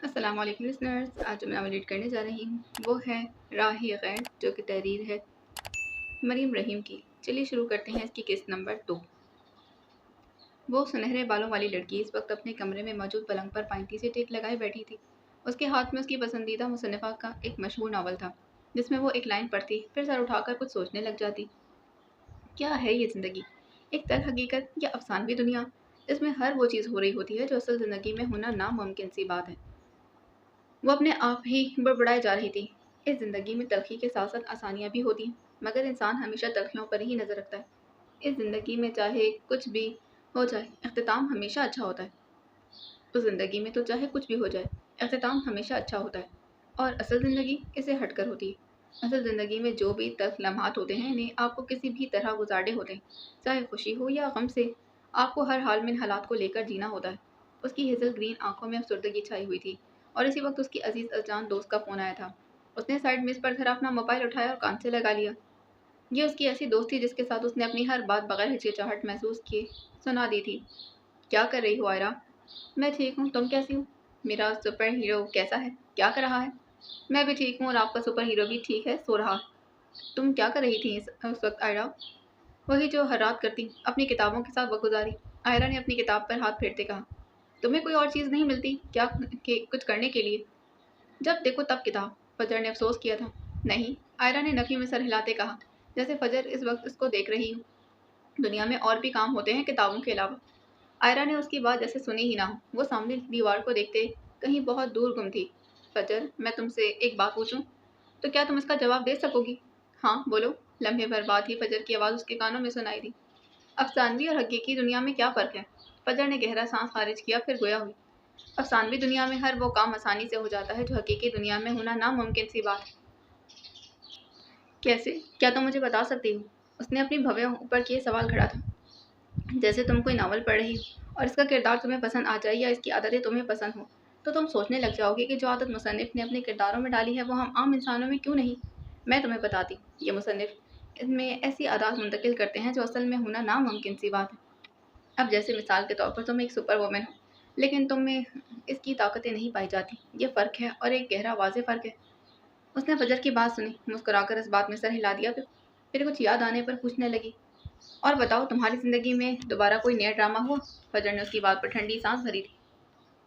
السلام علیکم لسنرز، آج جو میں ناول ریڈ کرنے جا رہی ہوں وہ ہے راہ غیر، جو کہ تحریر ہے مریم رحیم کی۔ چلیے شروع کرتے ہیں اس کی قسط نمبر 2۔ وہ سنہرے بالوں والی لڑکی اس وقت اپنے کمرے میں موجود پلنگ پر پائنتی سے ٹیک لگائے بیٹھی تھی۔ اس کے ہاتھ میں اس کی پسندیدہ مصنفہ کا ایک مشہور ناول تھا، جس میں وہ ایک لائن پڑھتی پھر سر اٹھا کر کچھ سوچنے لگ جاتی۔ کیا ہے یہ زندگی؟ ایک تلخ حقیقت یا افسانوی دنیا جس میں ہر وہ چیز ہو رہی ہوتی ہے جو اصل زندگی میں ہونا ناممکن سی بات ہے؟ وہ اپنے آپ ہی بڑبڑائے جا رہی تھی۔ اس زندگی میں تلخی کے ساتھ ساتھ آسانیاں بھی ہوتی ہیں، مگر انسان ہمیشہ تلخیوں پر ہی نظر رکھتا ہے۔ اس زندگی میں چاہے کچھ بھی ہو جائے، اختتام ہمیشہ اچھا ہوتا ہے۔ اس زندگی میں تو چاہے کچھ بھی ہو جائے، اختتام ہمیشہ اچھا ہوتا ہے، اور اصل زندگی اسے ہٹ کر ہوتی ہے۔ اصل زندگی میں جو بھی تلخ لمحات ہوتے ہیں، انہیں آپ کو کسی بھی طرح گزارنے ہوتے ہیں، چاہے خوشی ہو یا غم سے۔ آپ کو ہر حال میں ان حالات کو لے کر جینا ہوتا ہے۔ اس کی ہیزل گرین آنکھوں میں افسردگی چھائی ہوئی تھی، اور اسی وقت اس کی عزیز الجان دوست کا فون آیا تھا۔ اس نے سائڈ میز پر دھرا اپنا موبائل اٹھایا اور کان سے لگا لیا۔ یہ اس کی ایسی دوست تھی جس کے ساتھ اس نے اپنی ہر بات بغیر ہچکچاہٹ محسوس کیے سنا دی تھی۔ کیا کر رہی ہو آئرہ؟ میں ٹھیک ہوں، تم کیسی ہو؟ میرا سپر ہیرو کیسا ہے؟ کیا کر رہا ہے؟ میں بھی ٹھیک ہوں، اور آپ کا سپر ہیرو بھی ٹھیک ہے، سو رہا۔ تم کیا کر رہی تھی اس وقت آئرہ؟ وہی جو ہر رات کرتی، اپنی کتابوں کے ساتھ وقت گزاری۔ آئرہ نے اپنی کتاب پر ہاتھ پھیرتے کہا۔ تمہیں کوئی اور چیز نہیں ملتی کیا کچھ کرنے کے لیے؟ جب دیکھو تب کتاب، فجر نے افسوس کیا تھا۔ نہیں، آئرہ نے نفی میں سر ہلاتے کہا، جیسے فجر اس وقت اس کو دیکھ رہی ہو۔ دنیا میں اور بھی کام ہوتے ہیں کتابوں کے علاوہ۔ آئرہ نے اس کی بات جیسے سنی ہی نہ ہو۔ وہ سامنے دیوار کو دیکھتے کہیں بہت دور گم تھی۔ فجر، میں تم سے ایک بات پوچھوں تو کیا تم اس کا جواب دے سکو گی؟ ہاں بولو۔ لمحے بھر بعد ہی فجر کی آواز اس کے کانوں میں سنائی دی۔ افسانوی اور حقیقی دنیا میں کیا فرق ہے؟ فجر نے گہرا سانس خارج کیا، پھر گویا ہوئی۔ افسانوی دنیا میں ہر وہ کام آسانی سے ہو جاتا ہے جو حقیقی دنیا میں ہونا ناممکن سی بات ہے۔ کیسے؟ کیا تم مجھے بتا سکتی ہو؟ اس نے اپنی بھویں اوپر کیے سوال کھڑا تھا۔ جیسے تم کوئی ناول پڑھ رہی ہو اور اس کا کردار تمہیں پسند آ جائے یا اس کی عادتیں تمہیں پسند ہوں، تو تم سوچنے لگ جاؤ گی کہ جو عادت مصنف نے اپنے کرداروں میں ڈالی ہے وہ ہم عام انسانوں میں کیوں نہیں؟ میں تمہیں بتاتی ہوں، یہ مصنف اس میں ایسی عادات منتقل کرتے ہیں جو اصل میں ہونا ناممکن سی بات ہے۔ اب جیسے مثال کے طور پر تم ایک سپر وومن ہو، لیکن تم میں اس کی طاقتیں نہیں پائی جاتی۔ یہ فرق ہے، اور ایک گہرا واضح فرق ہے۔ اس نے فجر کی بات سنی، مسکرا کر اس بات میں سر ہلا دیا، پھر کچھ یاد آنے پر پوچھنے لگی، اور بتاؤ تمہاری زندگی میں دوبارہ کوئی نیا ڈرامہ ہوا؟ فجر نے اس کی بات پر ٹھنڈی سانس بھری تھی۔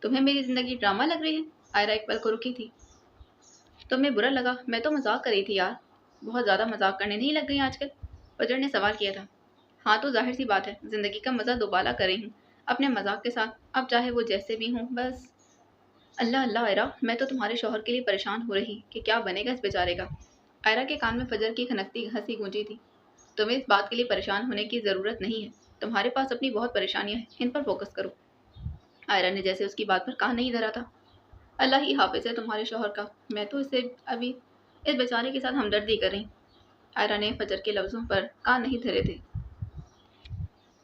تمہیں میری زندگی ڈرامہ لگ رہی ہے؟ آئرہ ایک پل کو رکی تھی۔ تمہیں برا لگا؟ میں تو مذاق کر رہی تھی یار۔ بہت زیادہ مذاق کرنے نہیں لگ گئی آج کل؟ فجر نے سوال کیا تھا۔ ہاں تو ظاہر سی بات ہے، زندگی کا مزہ دوبالا کر رہی ہوں اپنے مذاق کے ساتھ، اب چاہے وہ جیسے بھی ہوں بس۔ اللہ اللہ آئرہ، میں تو تمہارے شوہر کے لیے پریشان ہو رہی کہ کیا بنے گا اس بیچارے کا۔ آئرہ کے کان میں فجر کی کھنکتی ہنسی گونجی تھی۔ تمہیں اس بات کے لیے پریشان ہونے کی ضرورت نہیں ہے، تمہارے پاس اپنی بہت پریشانیاں ہیں، ان پر فوکس کرو۔ آئرہ نے جیسے اس کی بات پر کان نہیں دھرا تھا۔ اللہ ہی حافظ ہے تمہارے شوہر کا، میں تو اسے ابھی اس بیچارے کے ساتھ ہمدردی کر رہی۔ آئرہ نے فجر کے لفظوں پر کان نہیں دھرے تھے۔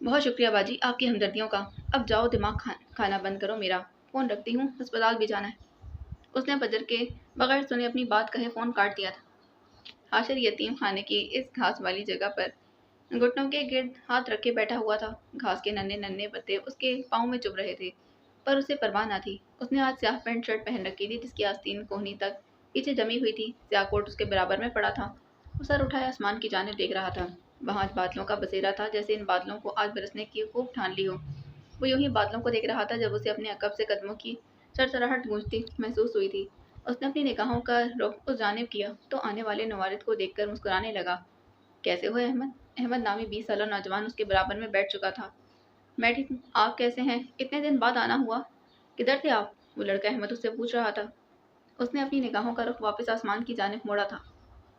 بہت شکریہ باجی آپ کی ہمدردیوں کا، اب جاؤ دماغ کھانا بند کرو میرا، فون رکھتی ہوں، اسپتال بھی جانا ہے۔ اس نے فجر کے بغیر سنے اپنی بات کہے فون کاٹ دیا تھا۔ حاشر یتیم خانے کی اس گھاس والی جگہ پر گھٹنوں کے گرد ہاتھ رکھے بیٹھا ہوا تھا۔ گھاس کے ننھے ننھے پتے اس کے پاؤں میں چبھ رہے تھے، پر اسے پرواہ نہ تھی۔ اس نے آج سیاہ پینٹ شرٹ پہن رکھی تھی جس کی آستین کوہنی تک پیچھے جمی ہوئی تھی، سیاہ کوٹ اس کے برابر میں پڑا تھا۔ وہ سر اٹھائے آسمان کی جانب دیکھ رہا تھا۔ وہاں بادلوں کا بسیرا تھا، جیسے ان بادلوں کو آج برسنے کی خوب ٹھان لی ہو۔ وہ یوں ہی بادلوں کو دیکھ رہا تھا جب اسے اپنے عقب سے قدموں کی سرسراہٹ گونجتی محسوس ہوئی تھی۔ اس نے اپنی نگاہوں کا رخ اس جانب کیا تو آنے والے نوارد کو دیکھ کر مسکرانے لگا۔ کیسے ہو احمد؟ احمد نامی 20 سالہ نوجوان اس کے برابر میں بیٹھ چکا تھا۔ میں ٹھیک ہوں، آپ کیسے ہیں؟ اتنے دن بعد آنا ہوا، کدھر تھے آپ؟ وہ لڑکا احمد اس سے پوچھ رہا تھا۔ اس نے اپنی نگاہوں کا رخ واپس آسمان کی جانب موڑا تھا۔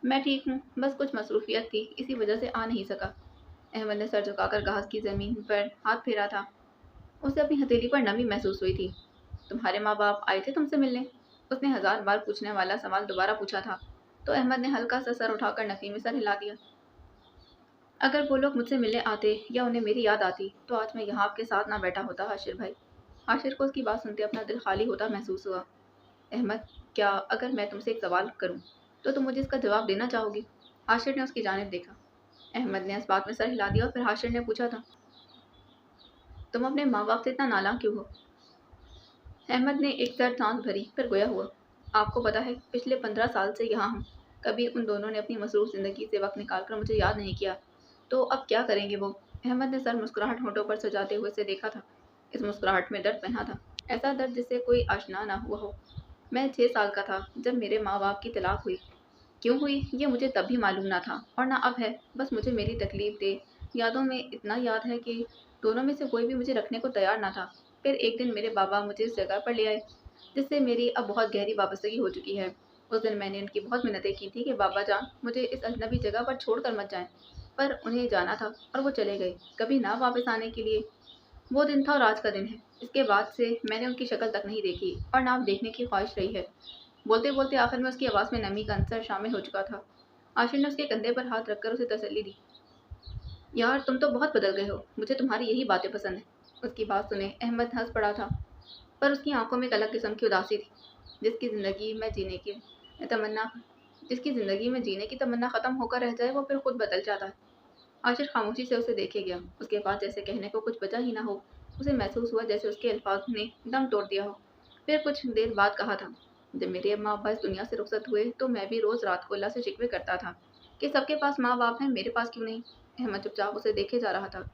میں ٹھیک ہوں، بس کچھ مصروفیت تھی، اسی وجہ سے آ نہیں سکا۔ احمد نے سر جھکا کر گھاس کی زمین پر ہاتھ پھیرا تھا۔ اسے اپنی ہتھیلی پر نمی محسوس ہوئی تھی۔ تمہارے ماں باپ آئے تھے تم سے ملنے؟ اس نے 1000 بار پوچھنے والا سوال دوبارہ پوچھا تھا، تو احمد نے ہلکا سا سر اٹھا کر نفی میں سر ہلا دیا۔ اگر وہ لوگ مجھ سے ملنے آتے یا انہیں میری یاد آتی تو آج میں یہاں آپ کے ساتھ نہ بیٹھا ہوتا حاشر بھائی۔ حاشر کو اس کی بات سنتے اپنا دل خالی ہوتا محسوس ہوا۔ احمد، کیا اگر میں تم سے ایک سوال کروں تو تم مجھے اس کا جواب دینا چاہو گی؟ حاشر نے اس کی جانب دیکھا۔ احمد نے اس بات میں سر ہلا دیا اور پھر حاشر نے پوچھا تھا، تم اپنے ماں باپ سے اتنا نالاں کیوں ہو؟ अहमद ने एक सर्द सांस भरी फिर गोया हुआ, आपको पता है पिछले 15 साल से यहाँ हूँ, कभी उन दोनों ने अपनी मसरूफ जिंदगी से वक्त निकालकर मुझे याद नहीं किया। तो अब क्या करेंगे वो? अहमद ने सर मुस्कुराहट होठों पर सजाते हुए से देखा था। इस मुस्कुराहट में दर्द पहना था, ऐसा दर्द जिससे कोई आशना ना हुआ हो। मैं 6 साल का था जब मेरे माँ बाप की तलाक हुई। क्यों हुई ये मुझे तब भी मालूम ना था और ना अब है। बस मुझे मेरी तकलीफ दे यादों में इतना याद है कि दोनों में से कोई भी मुझे रखने को तैयार ना था। फिर एक दिन मेरे बाबा मुझे इस जगह पर ले आए जिससे मेरी अब बहुत गहरी वाबस्तगी हो चुकी है। उस दिन मैंने उनकी बहुत मिन्नतें की थी कि बाबा जान मुझे इस अजनबी जगह पर छोड़ कर मत जाएं, पर उन्हें जाना था और वो चले गए, कभी ना वापस आने के लिए। वो दिन था और आज का दिन है। इसके बाद से मैंने उनकी शक्ल तक नहीं देखी और ना अब देखने की ख्वाहिश रही है। बोलते बोलते आखिर में उसकी आवाज़ में नमी का अंसर शामिल हो चुका था। आशिर ने उसके कंधे पर हाथ रखकर उसे तसल्ली दी। यार तुम तो बहुत बदल गए हो, मुझे तुम्हारी यही बातें पसंद है। उसकी बात सुने अहमद हंस पड़ा था, पर उसकी आंखों में एक अलग किस्म की उदासी थी। जिसकी ज़िंदगी में जीने की तमन्ना जिसकी ज़िंदगी में जीने की तमन्ना ख़त्म होकर रह जाए वो फिर खुद बदल जाता है। आशिर खामोशी से उसे देखे गया। उसके पास जैसे कहने को कुछ बचा ही ना हो। उसे महसूस हुआ जैसे उसके अल्फाज ने दम तोड़ दिया हो। फिर कुछ देर बाद कहा था, जब मेरे अम्मा अब्बा इस दुनिया से रुखसत हुए तो मैं भी रोज़ रात को अल्लाह से शिकवे करता था कि सबके पास माँ बाप हैं, मेरे पास क्यों नहीं। अहमद चुपचाप उसे देखे जा रहा था।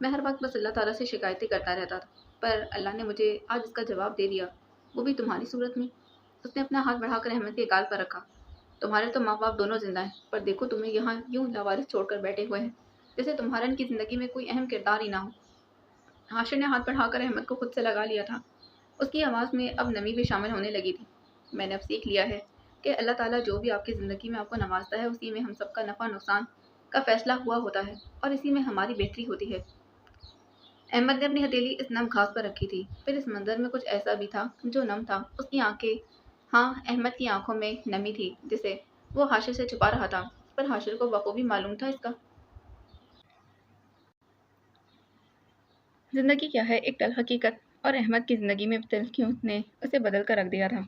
मैं हर वक्त बस अल्लाह ताला से शिकायतें करता रहता था, पर अल्लाह ने मुझे आज इसका जवाब दे दिया, वो भी तुम्हारी सूरत में। उसने अपना हाथ बढ़ाकर अहमद के गाल पर रखा। तुम्हारे तो माँ बाप दोनों जिंदा हैं, पर देखो तुम्हें यहाँ यूं लावारिस छोड़कर बैठे हुए हैं, जैसे तुम्हारा इनकी जिंदगी में कोई अहम किरदार ही ना हो। हाशिर ने हाथ बढ़ाकर अहमद को खुद से लगा लिया था। उसकी आवाज़ में अब नमी भी शामिल होने लगी थी। मैंने अब सीख लिया है कि अल्लाह ताला जो भी आपकी ज़िंदगी में आपको नवाजता है उसी में हम सबका नफ़ा नुकसान का फैसला हुआ होता है और इसी में हमारी बेहतरी होती है। अहमद ने अपनी हथेली इस नम घास पर रखी थी। फिर इस मंजर में कुछ ऐसा भी था जो नम था। उसकी आंखें, हाँ अहमद की आंखों में नमी थी जिसे वो हाशिर से छुपा रहा था, पर हाशिर को बखूबी मालूम था इसका। जिंदगी क्या है, एक तल हकीकत, और अहमद की जिंदगी में तलखियों ने उसे बदल कर रख दिया था।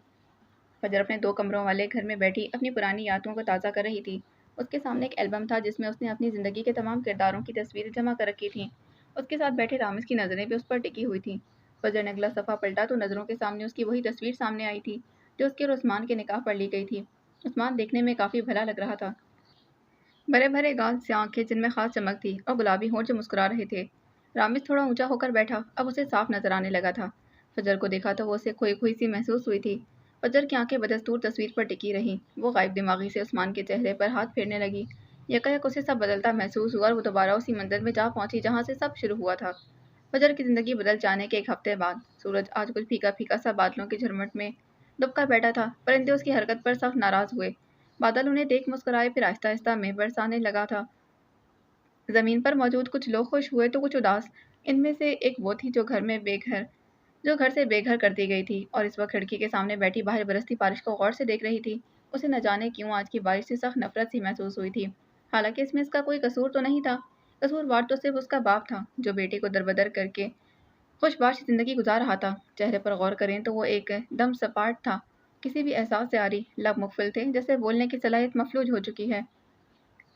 फजर अपने 2 कमरों वाले घर में बैठी अपनी पुरानी यादों को ताज़ा कर रही थी। उसके सामने एक एल्बम था जिसमें उसने अपनी ज़िंदगी के तमाम किरदारों की तस्वीरें जमा कर रखी थीं। उसके साथ बैठे रामिस की नज़रें भी उस पर टिकी हुई थीं। फजर ने अगला सफ़ा पलटा तो नज़रों के सामने उसकी वही तस्वीर सामने आई थी जो उसके और उस्मान के निकाह पर ली गई थी। उस्मान देखने में काफ़ी भला लग रहा था। भरे भरे गाल से आंखें जिनमें खास चमक थी और गुलाबी होंठ जो मुस्कुरा रहे थे। रामिस थोड़ा ऊंचा होकर बैठा, अब उसे साफ नजर आने लगा था। फजर को देखा तो वो उसे खोई खोई सी महसूस हुई थी। फजर की आंखें बदस्तूर तस्वीर पर टिकी रहीं। वो गायब दिमागी से उस्मान के चेहरे पर हाथ फेरने लगी। यकायक उसे सब बदलता महसूस हुआ और वो दोबारा उसी मंदिर में जा पहुंची जहां से सब शुरू हुआ था। फजर की जिंदगी बदल जाने के एक हफ्ते बाद सूरज आज कुछ फीका फीका सा बादलों की झुरमुट में दुबका बैठा था। परिंदे उसकी हरकत पर सख्त नाराज हुए। बादल उन्हें देख मुस्कुराए, फिर आहिस्ता आहिस्ता में बरसाने लगा था। जमीन पर मौजूद कुछ लोग खुश हुए तो कुछ उदास। इनमें से एक वो थी जो घर से बेघर कर दी गई थी और इस वक्त खिड़की के सामने बैठी बाहर बरसती बारिश को गौर से देख रही थी। उसे न जाने क्यों आज की बारिश से सख्त नफरत सी महसूस हुई थी। हालांकि इसमें इसका कोई कसूर तो नहीं था। कसूरवार तो सिर्फ उसका बाप था जो बेटे को दरबदर करके खुशबाश जिंदगी गुजार रहा था। चेहरे पर गौर करें तो वो एक दम सपाट था। किसी भी एहसास से आरी लब मुखफिल थे, जैसे बोलने की सलाहियत मफलूज हो चुकी है।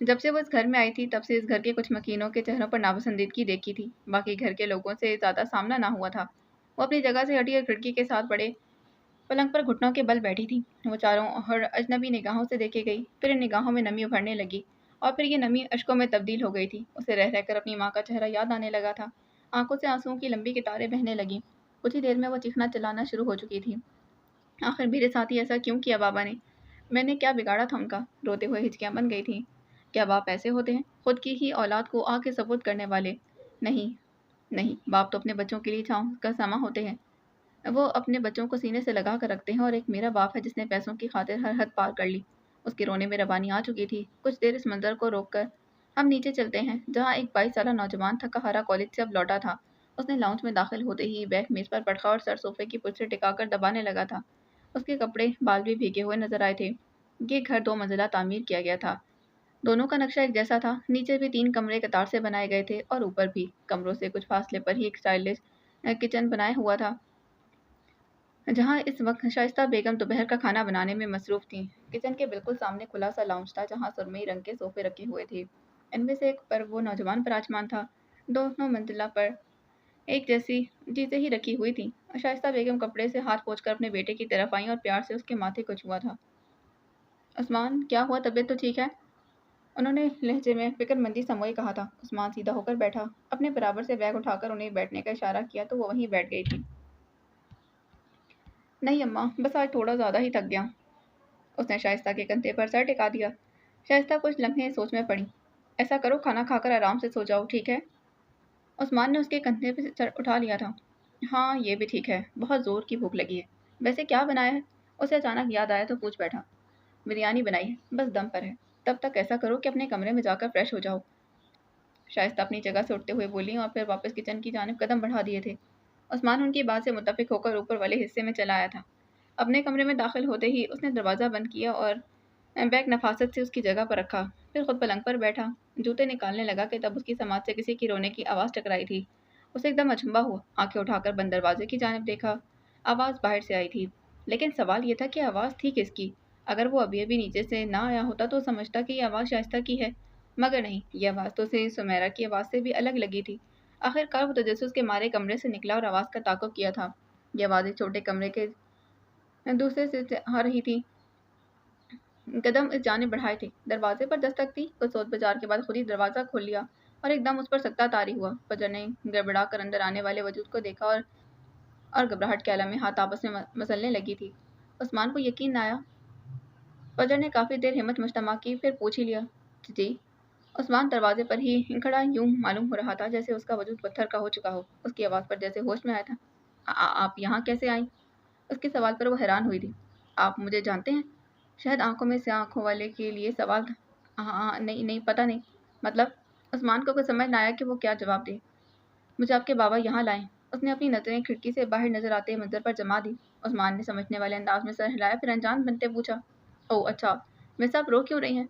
जब से वो इस घर में आई थी तब से इस घर के कुछ मकीनों के चेहरों पर नापसंदीदगी देखी थी। बाकी घर के लोगों से ज़्यादा सामना ना हुआ था। वो अपनी जगह से हटी और खिड़की के साथ बड़े पलंग पर घुटनों के बल बैठी थी। वो चारों ओर अजनबी निगाहों से देखे गई, फिर इन निगाहों में नमी उभरने लगी और फिर ये नमी अश्कों में तब्दील हो गई थी। उसे रह रहकर अपनी माँ का चेहरा याद आने लगा था। आंखों से आंसुओं की लंबी कितारें बहने लगीं। कुछ ही देर में वो चीखना चिल्लाना शुरू हो चुकी थी। आखिर मेरे साथ ही ऐसा क्यों किया बाबा ने? मैंने क्या बिगाड़ा था उनका? रोते हुए हिचकियां बन गई थीं। क्या बाप ऐसे होते हैं, खुद की ही औलाद को आग के सपुर्द करने वाले? नहीं, नहीं, बाप तो अपने बच्चों के लिए छांव का समा होते हैं। वो अपने बच्चों को सीने से लगा कर रखते हैं, और एक मेरा बाप है जिसने पैसों की खातिर हर हद पार कर ली। उसके रोने में रवानी आ चुकी थी। कुछ देर इस मंजर को रोक कर हम नीचे चलते हैं, जहाँ एक 22 साला नौजवान थका हारा कॉलेज से अब लौटा था। उसने लाउंज में दाखिल होते ही बैग मेज पर पटका और सर सोफे की पुर्सी टिकाकर दबाने लगा था। उसके कपड़े बाल भी भीगे हुए नजर आए थे। ये घर 2 मंजिला तामीर किया गया था। दोनों का नक्शा एक जैसा था। नीचे भी 3 कमरे कतार से बनाए गए थे और ऊपर भी कमरों से कुछ फासले पर ही एक स्टाइलिश किचन बनाया हुआ था, जहाँ इस वक्त शाइस्ता बेगम दोपहर का खाना बनाने में मसरूफ थीं। किचन के बिल्कुल सामने खुला सा लाउंज था जहाँ सुरमई रंग के सोफे रखे हुए थे। इनमें से एक पर वो नौजवान विराजमान था। दोनों मंजिला पर एक जैसी चीज़ें ही रखी हुई थीं। शाइस्ता बेगम कपड़े से हाथ पोंछकर अपने बेटे की तरफ आईं और प्यार से उसके माथे को छुआ था। उस्मान, क्या हुआ, तबीयत तो ठीक है? उन्होंने लहजे में फिक्रमंदी समोए कहा था। उस्मान सीधा होकर बैठा। अपने बराबर से बैग उठाकर उन्हें बैठने का इशारा किया तो वो वहीं बैठ गई थी। नहीं अम्मा, बस आज थोड़ा ज़्यादा ही थक गया। उसने शाइस्ता के कंधे पर सर टिका दिया। शाइस्ता कुछ लम्हे सोच में पड़ी। ऐसा करो, खाना खाकर आराम से सो जाओ, ठीक है? उस्मान ने उसके कंधे पे सर उठा लिया था। हाँ, ये भी ठीक है, बहुत ज़ोर की भूख लगी है। वैसे क्या बनाया है? उसे अचानक याद आया तो पूछ बैठा। बिरयानी बनाई है, बस दम पर है। तब तक ऐसा करो कि अपने कमरे में जाकर फ्रेश हो जाओ। शाइस्ता अपनी जगह से उठते हुए बोली और फिर वापस किचन की जानिब कदम बढ़ा दिए थे। उस्मान उनकी बात से मुत्तफिक होकर ऊपर वाले हिस्से में चला आया था। अपने कमरे में दाखिल होते ही उसने दरवाज़ा बंद किया और बैग नफासत से उसकी जगह पर रखा। फिर खुद पलंग पर बैठा। जूते निकालने लगा कि तब उसकी समाज से किसी की रोने की आवाज़ टकराई थी। उसे एकदम अचंभा हुआ। आंखें उठाकर बंद दरवाजे की जानिब देखा। आवाज़ बाहर से आई थी, लेकिन सवाल ये था कि आवाज़ थी किसकी। अगर वो अभी अभी नीचे से ना आया होता तो समझता कि ये आवाज़ शाइस्ता की है, मगर नहीं, ये आवाज़ तो उसे सुमेरा की आवाज़ से भी अलग लगी थी। आखिरकार वो तजस्सुस के मारे कमरे से निकला और आवाज़ का ताक़ुब किया था। ये आवाज़ एक छोटे कमरे के दूसरे सिरे से आ रही थी। कदम इस जानिब बढ़ाए थे। दरवाजे पर दस्तक थी। कुछ सोच विचार के बाद खुद ही दरवाज़ा खोल लिया और एकदम उस पर सख्ता तारी हुआ। फजर ने गड़बड़ा कर अंदर आने वाले वजूद को देखा और घबराहट के आलम में हाथ आपस में मसलने लगी थी। उस्मान को यकीन न आया। फजर ने काफ़ी देर हिम्मत मुजतमा की, फिर पूछ ही लिया, जी? उस्मान दरवाजे पर ही खड़ा यूं मालूम हो रहा था जैसे उसका वजूद पत्थर का हो चुका हो। उसकी आवाज़ पर जैसे होश में आया था। आप यहाँ कैसे आई? उसके सवाल पर वो हैरान हुई थी। आप मुझे जानते हैं? शायद आंखों में से आंखों वाले के लिए सवाल था। हाँ, नहीं नहीं, पता नहीं। मतलब? उस्मान को कुछ समझ ना आया कि वो क्या जवाब दे। मुझे आपके बाबा यहाँ लाए। उसने अपनी नज़रें खिड़की से बाहर नजर आते मंजर पर जमा दी। उस्मान ने समझने वाले अंदाज में सर हिलाया, फिर अनजान बनते पूछा, ओह अच्छा, मैं साहब रो क्यों रही हैं?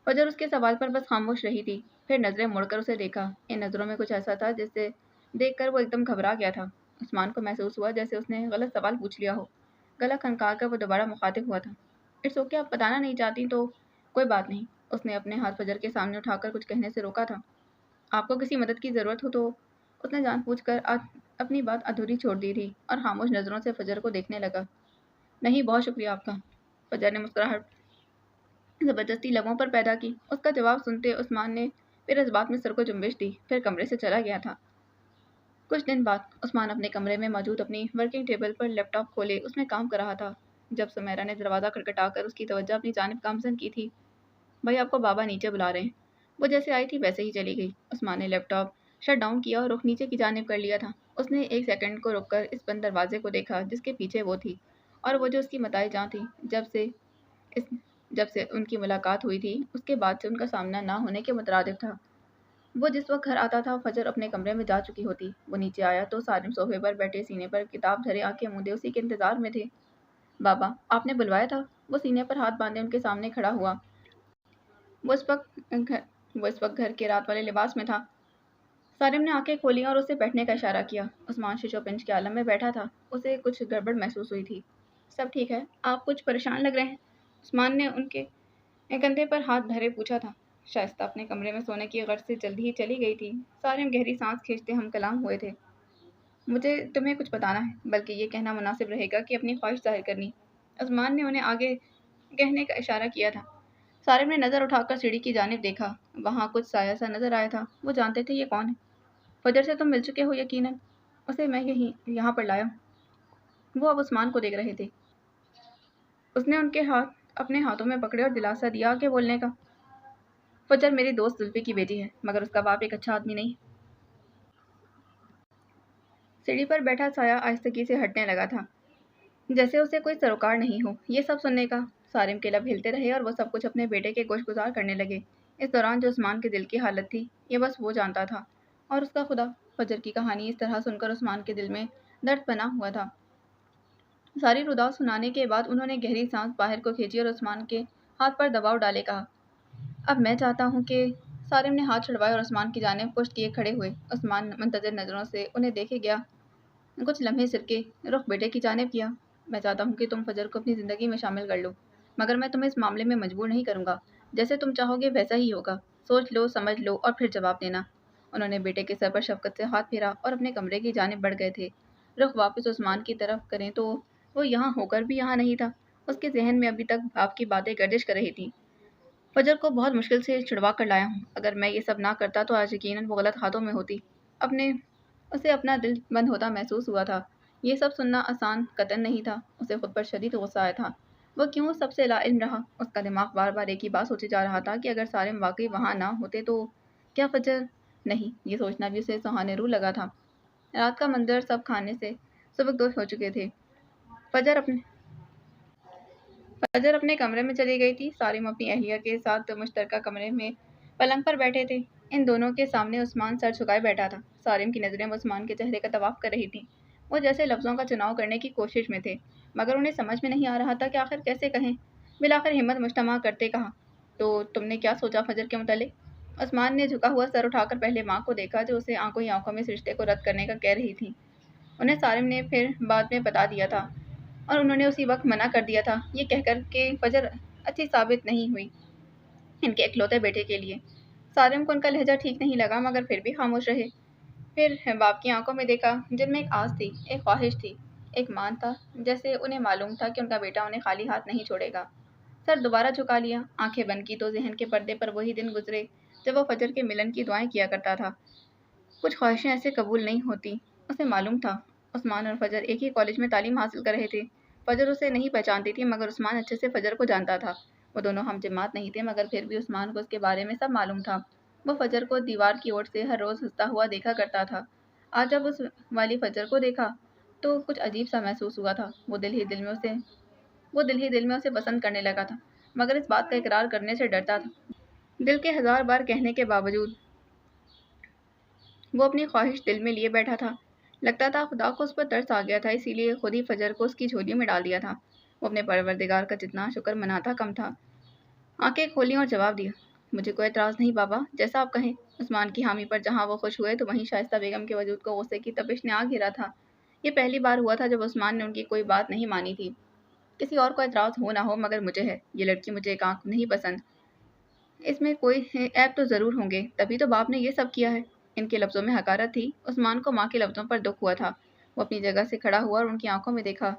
फजर उसके सवाल पर बस खामोश रही थी। फिर नजरें मुड़कर उसे देखा। इन नज़रों में कुछ ऐसा था जिससे देखकर वो एकदम घबरा गया था। उस्मान को महसूस हुआ जैसे उसने गलत सवाल पूछ लिया हो। गला खनका कर वो दोबारा मुखातिब हुआ था। इट्स ओके, आप बताना नहीं चाहती तो कोई बात नहीं। उसने अपने हाथ फजर के सामने उठाकर कुछ कहने से रोका था। आपको किसी मदद की ज़रूरत हो तो? उसने जानबूझकर अपनी बात अधूरी छोड़ दी थी और खामोश नज़रों से फजर को देखने लगा। नहीं, बहुत शुक्रिया आपका। फजर ने मुस्कुराहट ज़बरदस्ती लबों पर पैदा की। उसका जवाब सुनते उस्मान ने फिर इस बात में सर को जुम्बिश दी, फिर कमरे से चला गया था। कुछ दिन बाद उस्मान अपने कमरे में मौजूद अपनी वर्किंग टेबल पर लैपटॉप खोले उसमें काम कर रहा था, जब सुमेरा ने दरवाज़ा खटखटाकर उसकी तवज्जो अपनी जानिब गामज़न की थी। भाई, आपको बाबा नीचे बुला रहे हैं। वो जैसे आई थी वैसे ही चली गई। उस्मान ने लैपटॉप शट डाउन किया और रुख नीचे की जानिब कर लिया था। उसने एक सेकंड को रुककर इस बंद दरवाजे को देखा जिसके पीछे वो थी, और वो जो उसकी मताई जहाँ थी। इस जब से उनकी मुलाकात हुई थी उसके बाद से उनका सामना ना होने के मुतरादिफ था। वो जिस वक्त घर आता था फजर अपने कमरे में जा चुकी होती। वो नीचे आया तो सारिम सोफे पर बैठे सीने पर किताब धरे आंखें मूंदे उसी के इंतजार में थे। बाबा, आपने बुलवाया था? वो सीने पर हाथ बांधे उनके सामने खड़ा हुआ। वो इस वक्त घर वो इस वक्त घर के रात वाले लिबास में था। सारिम ने आंखें खोली और उसे बैठने का इशारा किया। उस्मान शीशोपिंज के आलम में बैठा था। उसे कुछ गड़बड़ महसूस हुई थी। सब ठीक है? आप कुछ परेशान लग रहे हैं। उस्मान ने उनके कंधे पर हाथ धरे पूछा था। शाइस्ता अपने कमरे में सोने की गर्ज से जल्दी ही चली गई थी। सारिम गहरी सांस खींचते हम कलाम हुए थे। मुझे तुम्हें कुछ बताना है, बल्कि ये कहना मुनासिब रहेगा कि अपनी ख्वाहिश जाहिर करनी। उस्मान ने उन्हें आगे कहने का इशारा किया था। सारिम ने नज़र उठाकर सीढ़ी की जानिब देखा। वहाँ कुछ साया सा नजर आया था। वो जानते थे ये कौन है। फजर से तुम मिल चुके हो यकीनन। उसे मैं यहाँ पर लाया। वो अब उस्मान को देख रहे थे। उसने उनके हाथ अपने हाथों में पकड़े और दिलासा दिया आगे बोलने का। फजर मेरी दोस्त जुल्फी की बेटी है, मगर उसका बाप एक अच्छा आदमी नहीं। सीढ़ी पर बैठा साया आहिस्तगी से हटने लगा था, जैसे उसे कोई सरोकार नहीं हो। ये सब सुनने का सारिम के लब हिलते रहे और वो सब कुछ अपने बेटे के गोशगुजार करने लगे। इस दौरान जो उस्मान के दिल की हालत थी ये बस वो जानता था, और उसका खुदा। फजर की कहानी इस तरह सुनकर उस्मान के दिल में दर्द बना हुआ था। सारी रुदात सुनाने के बाद उन्होंने गहरी सांस बाहर को खींची और उस्मान के हाथ पर दबाव डाले कहा, अब मैं चाहता हूँ कि सारिम ने हाथ छुड़वाए और उस्मान की जानिब पुश्त किए खड़े हुए। उस्मान मुंतज़िर नज़रों से उन्हें देखे गया। कुछ लम्हे सिर के रुख बेटे की जानिब किया। मैं चाहता हूँ कि तुम फजर को अपनी ज़िंदगी में शामिल कर लो, मगर मैं तुम्हें इस मामले में मजबूर नहीं करूँगा। जैसे तुम चाहोगे वैसा ही होगा। सोच लो, समझ लो और फिर जवाब देना। انہوں نے بیٹے کے سر پر شفقت سے ہاتھ پھیرا اور اپنے کمرے کی جانب بڑھ گئے تھے۔ رخ واپس عثمان کی طرف کریں تو وہ یہاں ہو کر بھی یہاں نہیں تھا۔ اس کے ذہن میں ابھی تک باپ کی باتیں گردش کر رہی تھیں۔ فجر کو بہت مشکل سے چھڑوا کر لایا ہوں۔ اگر میں یہ سب نہ کرتا تو آج یقیناً وہ غلط ہاتھوں میں ہوتی۔ اسے اپنا دل بند ہوتا محسوس ہوا تھا۔ یہ سب سننا آسان قطعاً نہیں تھا۔ اسے خود پر شدید غصہ آیا تھا۔ وہ کیوں سب سے لا علم رہا؟ اس کا دماغ بار بار ایک ہی بات سوچے جا رہا تھا کہ اگر سارم واقعی وہاں نہ ہوتے تو کیا فجر نہیں؟ یہ سوچنا بھی اسے سہانے روح لگا تھا۔ رات کا منظر سب کھانے سے سبکدوش ہو چکے تھے۔ فجر اپنے کمرے میں چلی گئی تھی۔ سارم اپنی اہلیہ کے ساتھ مشترکہ کمرے میں پلنگ پر بیٹھے تھے۔ ان دونوں کے سامنے عثمان سر جھکائے بیٹھا تھا۔ سارم کی نظریں عثمان کے چہرے کا طواف کر رہی تھیں۔ وہ جیسے لفظوں کا چناؤ کرنے کی کوشش میں تھے، مگر انہیں سمجھ میں نہیں آ رہا تھا کہ آخر کیسے کہیں۔ بالآخر ہمت مجتمع کرتے کہا، تو تم نے کیا سوچا فجر کے متعلق؟ عثمان نے جھکا ہوا سر اٹھا کر پہلے ماں کو دیکھا جو اسے آنکھوں ہی آنکھوں میں اس رشتے کو رد کرنے کا کہہ رہی تھی۔ انہیں سارم نے پھر بعد میں بتا دیا تھا اور انہوں نے اسی وقت منع کر دیا تھا، یہ کہہ کر کہ فجر اچھی ثابت نہیں ہوئی ان کے اکلوتے بیٹے کے لیے۔ سارم کو ان کا لہجہ ٹھیک نہیں لگا مگر پھر بھی خاموش رہے۔ پھر باپ کی آنکھوں میں دیکھا جن میں ایک آس تھی، ایک خواہش تھی، ایک مان تھا، جیسے انہیں معلوم تھا کہ ان کا بیٹا انہیں خالی ہاتھ نہیں چھوڑے گا۔ سر دوبارہ جھکا لیا، آنکھیں بند کی تو ذہن کے پردے پر وہی دن گزرے جب وہ فجر کے ملن کی دعائیں کیا کرتا تھا۔ کچھ خواہشیں ایسے قبول نہیں ہوتی۔ اسے معلوم تھا عثمان اور فجر ایک ہی کالج میں تعلیم حاصل کر رہے تھے۔ فجر اسے نہیں پہچانتی تھی مگر عثمان اچھے سے فجر کو جانتا تھا۔ وہ دونوں ہم جماعت نہیں تھے مگر پھر بھی عثمان کو اس کے بارے میں سب معلوم تھا۔ وہ فجر کو دیوار کی اوٹ سے ہر روز ہنستا ہوا دیکھا کرتا تھا۔ آج جب اس والی فجر کو دیکھا تو کچھ عجیب سا محسوس ہوا تھا۔ وہ دل ہی دل میں اسے پسند کرنے لگا تھا مگر اس بات کا اقرار کرنے سے ڈرتا تھا۔ دل کے ہزار بار کہنے کے باوجود وہ اپنی خواہش دل میں لیے بیٹھا تھا۔ لگتا تھا خدا کو اس پر ترس آ گیا تھا، اسی لیے خود ہی فجر کو اس کی جھولی میں ڈال دیا تھا۔ وہ اپنے پروردگار کا جتنا شکر مناتا کم تھا۔ آنکھیں کھولیں اور جواب دیا، مجھے کوئی اعتراض نہیں بابا، جیسا آپ کہیں۔ عثمان کی حامی پر جہاں وہ خوش ہوئے تو وہیں شائستہ بیگم کے وجود کو غصے کی تپش نے آ گھیرا تھا۔ یہ پہلی بار ہوا تھا جب عثمان نے ان کی کوئی بات نہیں مانی تھی۔ کسی اور کو اعتراض ہو نہ ہو مگر مجھے ہے۔ یہ لڑکی مجھے ایک آنکھ نہیں پسند۔ اس میں کوئی عیب تو ضرور ہوں گے، تبھی تو باپ نے یہ سب کیا ہے۔ ان کے لفظوں میں حقارت تھی۔ عثمان کو ماں کے لفظوں پر دکھ ہوا تھا۔ وہ اپنی جگہ سے کھڑا ہوا اور ان کی آنکھوں میں دیکھا۔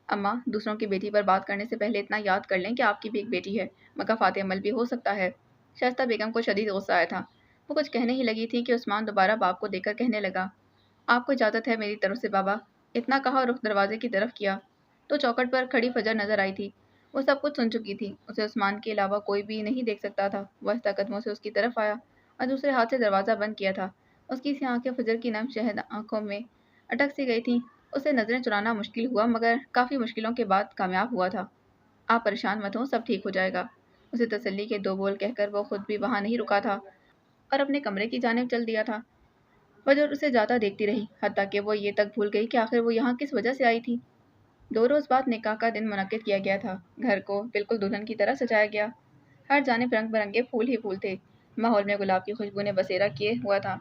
اماں، دوسروں کی بیٹی پر بات کرنے سے پہلے اتنا یاد کر لیں کہ آپ کی بھی ایک بیٹی ہے، مکافات عمل بھی ہو سکتا ہے۔ شائستہ بیگم کو شدید غصہ آیا تھا۔ وہ کچھ کہنے ہی لگی تھی کہ عثمان دوبارہ باپ کو دیکھ کر کہنے لگا، آپ کو اجازت ہے میری طرف سے بابا۔ اتنا کہا اور رخ دروازے کی طرف کیا تو چوکھٹ پر کھڑی فجر نظر آئی تھی۔ وہ سب کچھ سن چکی تھی۔ اسے عثمان کے علاوہ کوئی بھی نہیں دیکھ سکتا تھا۔ وہ آہستہ قدموں سے اس کی طرف آیا اور دوسرے ہاتھ سے دروازہ بند کیا تھا۔ اس کی سی آنکھیں فجر کی نم شہد آنکھوں میں اٹک سی گئی تھیں۔ اسے نظریں چرانا مشکل ہوا مگر کافی مشکلوں کے بعد کامیاب ہوا تھا۔ آپ پریشان مت ہوں، سب ٹھیک ہو جائے گا۔ اسے تسلی کے دو بول کہہ کر وہ خود بھی وہاں نہیں رکا تھا اور اپنے کمرے کی جانب چل دیا تھا۔ فجر اسے جاتا دیکھتی رہی، حتیٰ کہ وہ یہ تک بھول گئی کہ آخر وہ یہاں کس وجہ سے آئی تھی۔ 2 روز بعد نکاح کا دن منعقد کیا گیا تھا۔ گھر کو بالکل دلہن کی طرح سجایا گیا۔ ہر جانب رنگ برنگے پھول ہی پھول تھے۔ ماحول میں گلاب کی خوشبو نے بسیرا کیے ہوا تھا۔